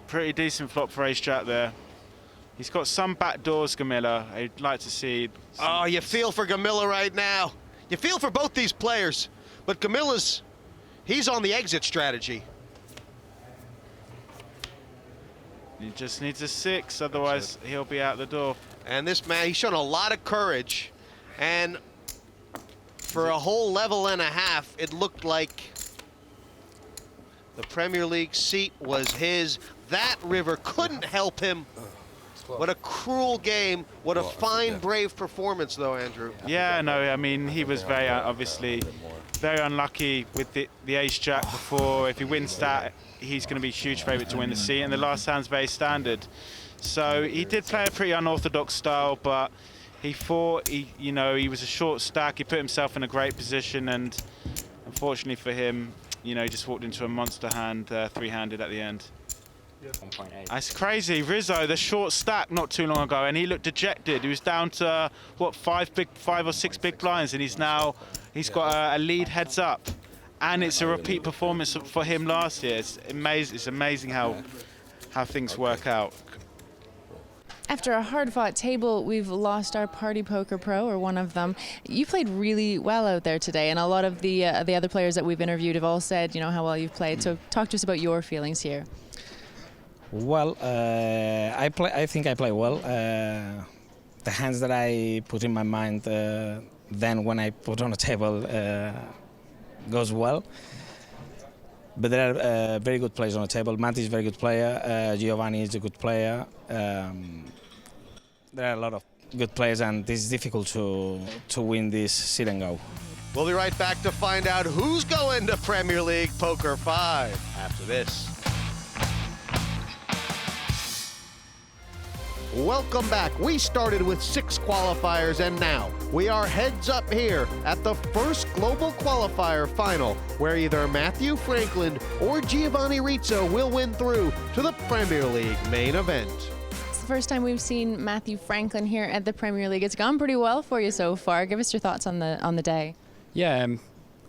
pretty decent flop for ace-jack there. He's got some back doors, Gomila. I'd like to see. Oh, you feel for Gomila right now. You feel for both these players, but Gomila's, he's on the exit strategy. He just needs a 6, otherwise he'll be out the door. And this man, he's shown a lot of courage. And for a whole level and a half, it looked like the Premier League seat was his. That river couldn't help him. What a cruel game. What a fine, brave performance, though, Andrew. Yeah, no, I mean, he was very, obviously, very unlucky with the ace-jack before. If he wins that, he's going to be a huge favourite to win the seat, and the last hand's very standard. So he did play a pretty unorthodox style, but he thought, you know, he was a short stack. He put himself in a great position, and unfortunately for him, you know, he just walked into a monster hand, three-handed at the end. 1.8. That's crazy. Rizzo, the short stack not too long ago, and he looked dejected. He was down to, what, 5 or 6 big blinds, and he's got a lead heads up. And it's a repeat performance for him last year. It's amazing how things work out. After a hard-fought table, we've lost our Party Poker Pro, or one of them. You played really well out there today, and a lot of the other players that we've interviewed have all said, you know, how well you've played. So talk to us about your feelings here. Well, I think I play well. The hands that I put in my mind, then when I put on the table, goes well. But there are very good players on the table. Mathew is a very good player. Giovanni is a good player. There are a lot of good players, and it's difficult to win this sit and go. We'll be right back to find out who's going to Premier League Poker 5 after this. Welcome back. We started with 6 qualifiers, and now we are heads up here at the first global qualifier final, where either Mathew Frankland or Giovanni Rizo will win through to the Premier League main event. It's the first time we've seen Mathew Frankland here at the Premier League. It's gone pretty well for you so far. Give us your thoughts on the day. Yeah,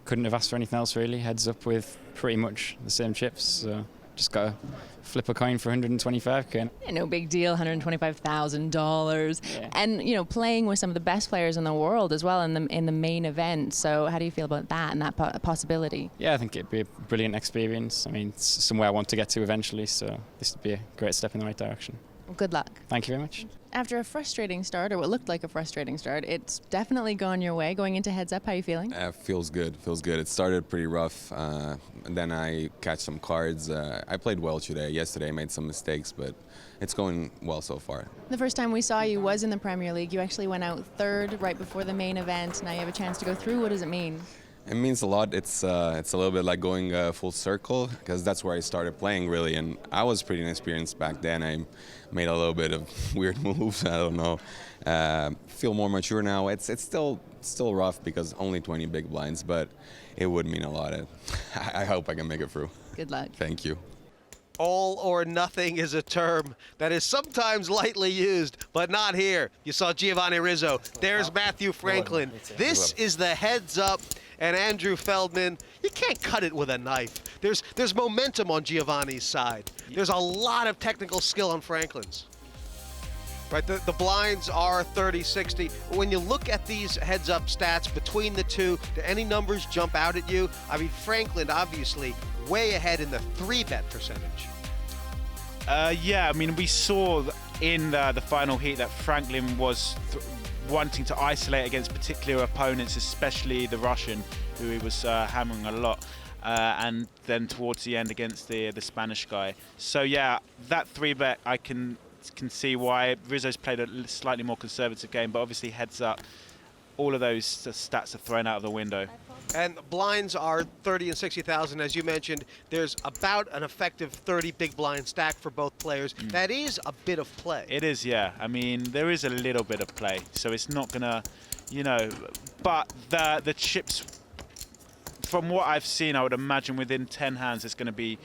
couldn't have asked for anything else really. Heads up with pretty much the same chips. So just got to flip a coin for 125k. Yeah, no big deal, $125,000. Yeah. And you know, playing with some of the best players in the world as well in the main event. So how do you feel about that and that possibility? Yeah, I think it'd be a brilliant experience. I mean, it's somewhere I want to get to eventually, so this would be a great step in the right direction. Well, good luck. Thank you very much. After a frustrating start, or what looked like a frustrating start, it's definitely gone your way. Going into heads up, how are you feeling? Feels good. It started pretty rough, and then I catch some cards. I played well today. Yesterday I made some mistakes, but it's going well so far. The first time we saw you was in the Premier League. You actually went out third right before the main event. Now you have a chance to go through. What does it mean? It means a lot. It's a little bit like going full circle, because that's where I started playing really, and I was pretty inexperienced back then. I made a little bit of weird moves. I don't know. Feel more mature now. It's still rough because only 20 big blinds, but it would mean a lot. I hope I can make it through. Good luck. Thank you. All or nothing is a term that is sometimes lightly used, but not here. You saw Giovanni Rizo. There's Mathew Frankland. This is the heads up, and Andrew Feldman, you can't cut it with a knife. There's momentum on Giovanni's side. There's a lot of technical skill on Frankland's. Right, the blinds are 30-60. When you look at these heads-up stats between the two, do any numbers jump out at you? I mean, Frankland obviously way ahead in the 3-bet percentage. Yeah, I mean, we saw in the final heat that Frankland was wanting to isolate against particular opponents, especially the Russian, who he was hammering a lot. And then towards the end against the Spanish guy. So yeah, that 3-bet I can see why Rizo's played a slightly more conservative game, but obviously heads up, all of those stats are thrown out of the window. And blinds are 30 and 60,000, as you mentioned. There's about an effective 30 big blind stack for both players. That is a bit of play. It is, yeah. I mean, there is a little bit of play, so it's not gonna, you know, but the chips, from what I've seen, I would imagine within 10 hands it's going to be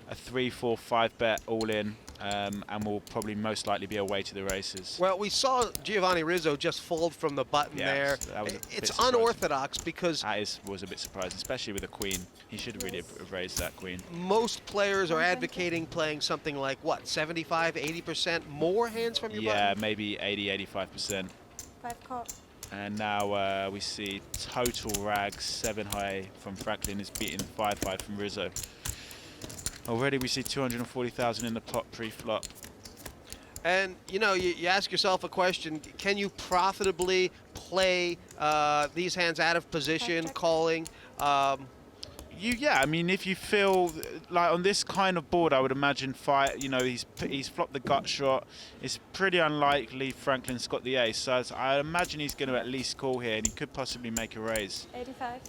a 3, 4, 5 bet all in, and will probably most likely be away to the races. Well, we saw Giovanni Rizo just fold from the button there. That was it's unorthodox because that was a bit surprising, especially with a queen. He should really have raised that queen. Most players are advocating playing something like, what, 75, 80% more hands from your button? Yeah, maybe 80, 85%. 5 call. And now we see total rags 7 high from Frankland is beating 5-5 from Rizo. Already we see 240,000 in the pot pre-flop. And, you know, you ask yourself a question, can you profitably play these hands out of position, calling? Yeah, I mean, if you feel like on this kind of board, I would imagine you know, he's flopped the gut shot. It's pretty unlikely Franklin's got the ace, so I imagine he's going to at least call here, and he could possibly make a raise. 85.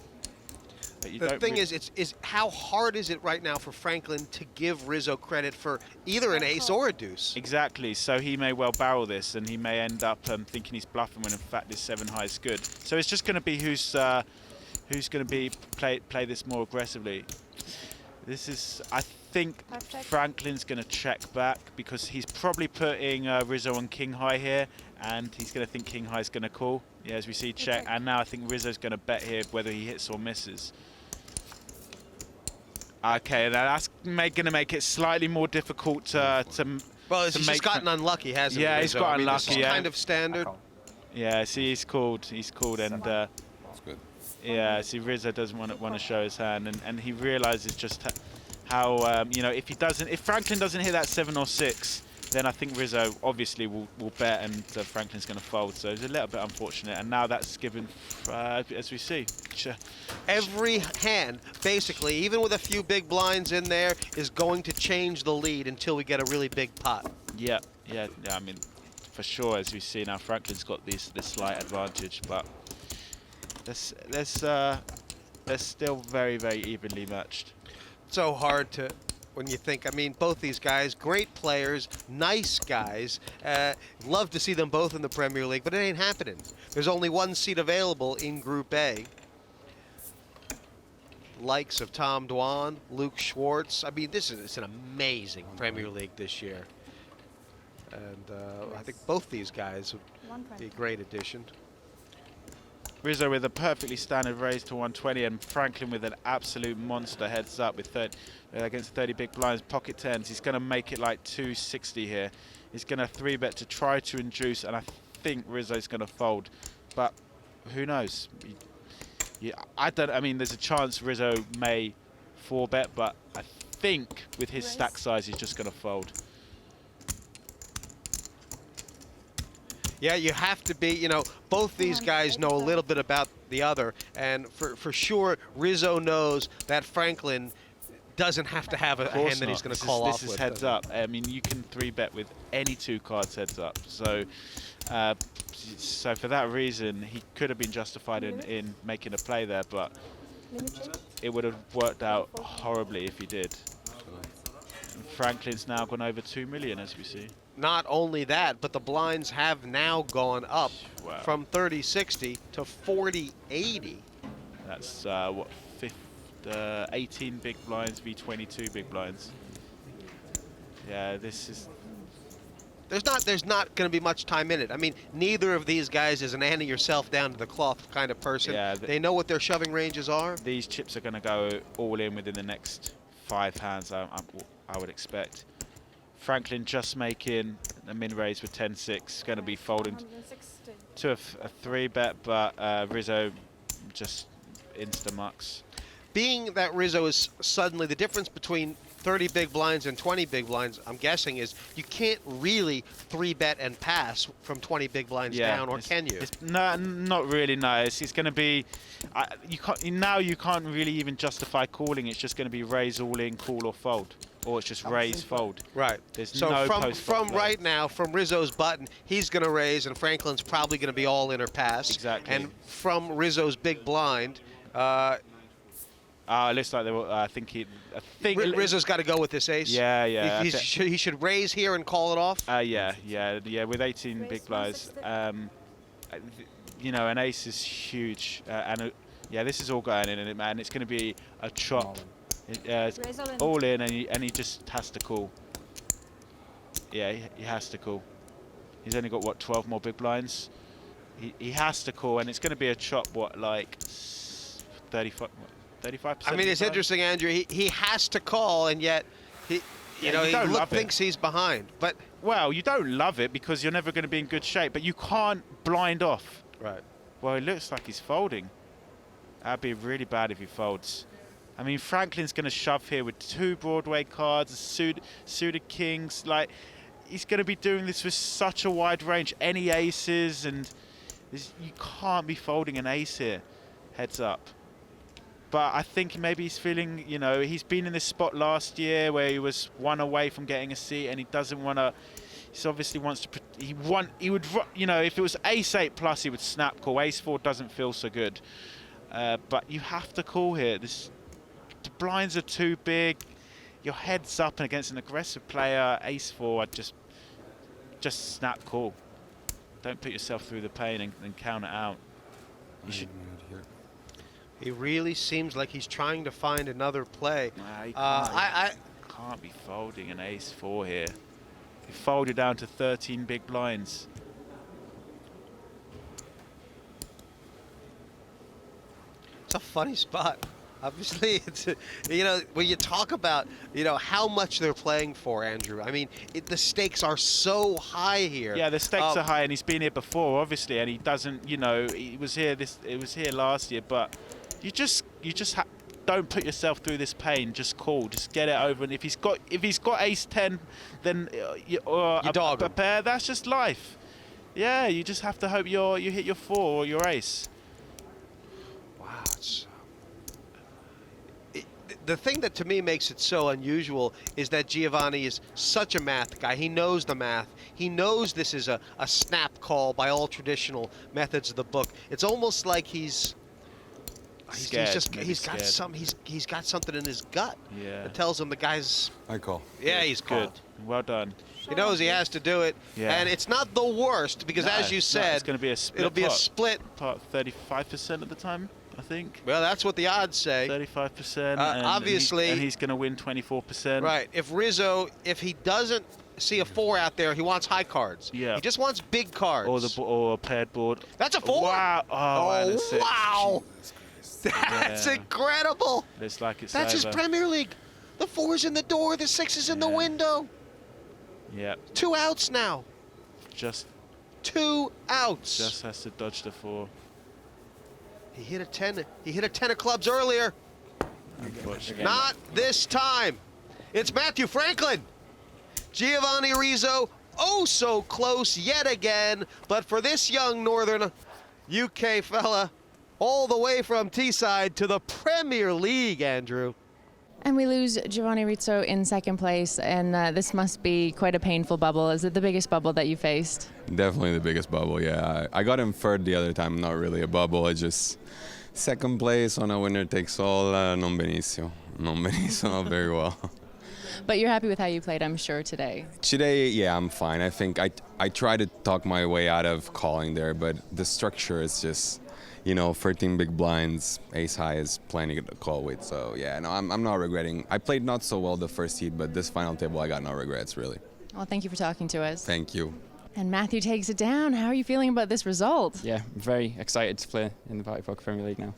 The thing is how hard is it right now for Frankland to give Rizo credit for either an ace or a deuce? Exactly, so he may well barrel this, and he may end up thinking he's bluffing when in fact this 7 high is good. So it's just going to be who's going to play this more aggressively. This is, I think Franklin's going to check back because he's probably putting Rizo on king high here, and he's going to think king high is going to call. Yeah, as we see check, and now I think Rizo's going to bet here whether he hits or misses. Okay, that's going to make it slightly more difficult to well, he's just gotten unlucky, hasn't he? Yeah, he's got unlucky. This is kind of standard. Yeah, see, he's called, and That's good. yeah, see, Rizo doesn't want to show his hand, and he realizes just how you know, if Franklin doesn't hit that 7 or 6, then I think Rizo obviously will bet, and Franklin's going to fold. So it's a little bit unfortunate, and now that's given, as we see. Every hand, basically, even with a few big blinds in there, is going to change the lead until we get a really big pot. Yeah, I mean, for sure, as we see now, Franklin's got this slight advantage, but they're still very, very evenly matched. So hard to, when you think, I mean, both these guys, great players, nice guys. Love to see them both in the Premier League, but it ain't happening. There's only one seat available in Group A. Likes of Tom Dwan, Luke Schwartz. I mean, it's an amazing Premier League this year. And I think both these guys would be a great addition. Rizo with a perfectly standard raise to 120, and Franklin with an absolute monster heads up with against 30 big blinds, pocket tens. He's going to make it like 260 here. He's going to 3-bet to try to induce, and I think Rizo's going to fold, but who knows? I mean, there's a chance Rizo may 4-bet, but I think with his stack size, he's just going to fold. Yeah, you have to be, you know, both these guys know a little bit about the other, and for sure, Rizo knows that Franklin doesn't have to have a hand that he's going to call off with. This is heads up. I mean, you can 3-bet with any 2 cards heads up. So, so for that reason, he could have been justified in making a play there, but it would have worked out horribly if he did. And Franklin's now gone over 2 million, as we see. Not only that, but the blinds have now gone up from 30-60 to 40-80. That's what, 18 big blinds v 22 big blinds. Yeah, this is. There's not going to be much time in it. I mean, neither of these guys is an Annie yourself down to the cloth kind of person. Yeah, they know what their shoving ranges are. These chips are going to go all in within the next 5 hands, I would expect. Franklin just making a min raise with 10-6, going to be folding 160. to a 3-bet, but Rizo just insta-mucks. Being that Rizo is suddenly the difference between 30 big blinds and 20 big blinds, I'm guessing, is you can't really 3-bet and pass from 20 big blinds down, or can you? No, not really. No, it's going to be. You can't really even justify calling. It's just going to be raise all in, call or fold, or it's just raise fold. Right. There's so no from right now, from Rizzo's button, he's going to raise, and Franklin's probably going to be all in or pass. Exactly. And from Rizzo's big blind. It looks like they were. I think Rizzo's got to go with this ace. Yeah, yeah. He should raise here and call it off. Yeah. With 18 big blinds, you know, an ace is huge, this is all going in it, man. It's going to be a chop, all in, and he just has to call. Yeah, he has to call. He's only got what, 12 more big blinds. He has to call, and it's going to be a chop. What, like 35%? I mean, it's interesting, Andrew. He has to call, and yet he thinks he's behind. But well, you don't love it because you're never going to be in good shape. But you can't blind off. Right. Well, it looks like he's folding. That'd be really bad if he folds. I mean, Franklin's going to shove here with 2 Broadway cards, suited kings. Like, he's going to be doing this with such a wide range. Any aces, and you can't be folding an ace here. Heads up. But I think maybe he's feeling, you know, he's been in this spot last year where he was 1 away from getting a seat, and he doesn't want to. He obviously wants to. He would, you know, if it was ace 8 plus, he would snap call. Ace 4 doesn't feel so good, but you have to call here. The blinds are too big. Your head's up and against an aggressive player. Ace 4, I'd just snap call. Don't put yourself through the pain and count it out. You should. He really seems like he's trying to find another play. I can't be folding an ace 4 here. You fold it down to 13 big blinds. It's a funny spot. Obviously, it's when you talk about how much they're playing for, Andrew. I mean, the stakes are so high here. Yeah, the stakes are high, and he's been here before, obviously, and he doesn't. He was here. It was here last year, but. You just don't put yourself through this pain. Just call. Just get it over. And if he's got ace 10, then you dog a pair. That's just life. Yeah, you just have to hope you hit your 4 or your ace. Wow. The thing that to me makes it so unusual is that Giovanni is such a math guy. He knows the math. He knows this is a snap call by all traditional methods of the book. It's almost like he's got something in his gut that tells him the guy's. I call. Yeah, he's good. Well done. He knows he has to do it, and it's not the worst because, as you said, it's going to be a split. It'll be a split. Part 35% of the time, I think. Well, that's what the odds say. 35%. Obviously, and he's going to win 24%. Right. If he doesn't see a 4 out there, he wants high cards. Yeah. He just wants big cards. Or a paired board. That's a 4. Wow. Oh, wow. That's incredible. It's like it's That's over. his Premier League. The 4's in the door, the 6 is in the window. Yeah. 2 outs now. Just 2 outs. Just has to dodge the 4. He hit a 10. He hit a 10 of clubs earlier. Not this time. It's Mathew Franklin. Giovanni Rizo, oh so close yet again. But for this young Northern UK fella, all the way from Teesside to the Premier League, Andrew. And we lose Giovanni Rizo in second place, and this must be quite a painful bubble. Is it the biggest bubble that you faced? Definitely the biggest bubble, yeah. I got him third the other time, not really a bubble. I just second place on a winner takes all, non benissimo. Non benissimo, not very well. But you're happy with how you played, I'm sure, today. Today, yeah, I'm fine. I think I try to talk my way out of calling there, but the structure is just... 13 big blinds, ace high is plenty to call with. So yeah, no, I'm not regretting. I played not so well the first heat, but this final table I got no regrets really. Well, thank you for talking to us. Thank you. And Mathew takes it down. How are you feeling about this result? Yeah, I'm very excited to play in the Party Poker Premier League now.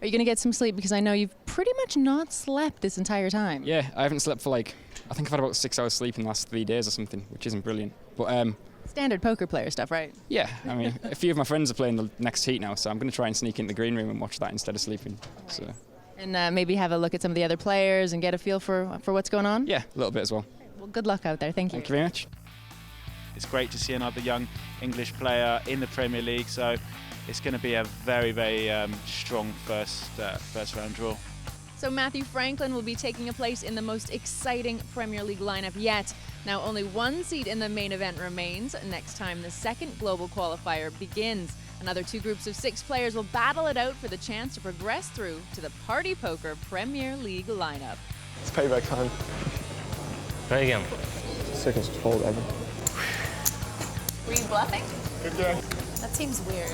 Are you going to get some sleep? Because I know you've pretty much not slept this entire time. Yeah, I haven't slept for like, I think I've had about 6 hours sleep in the last 3 days or something, which isn't brilliant. But standard poker player stuff, right? yeah, I mean, a few of my friends are playing the next heat now, so I'm going to try and sneak into the green room and watch that instead of sleeping. Nice. So. And maybe have a look at some of the other players and get a feel for what's going on? Yeah, a little bit as well. Well, good luck out there. Thank you. Thank you very much. It's great to see another young English player in the Premier League, so it's going to be a very, very strong first round draw. So Mathew Frankland will be taking a place in the most exciting Premier League lineup yet. Now only one seat in the main event remains. Next time the second global qualifier begins. Another 2 groups of 6 players will battle it out for the chance to progress through to the Party Poker Premier League lineup. It's payback time. Try again. Sickest fold ever. Were you bluffing? Good game. That seems weird.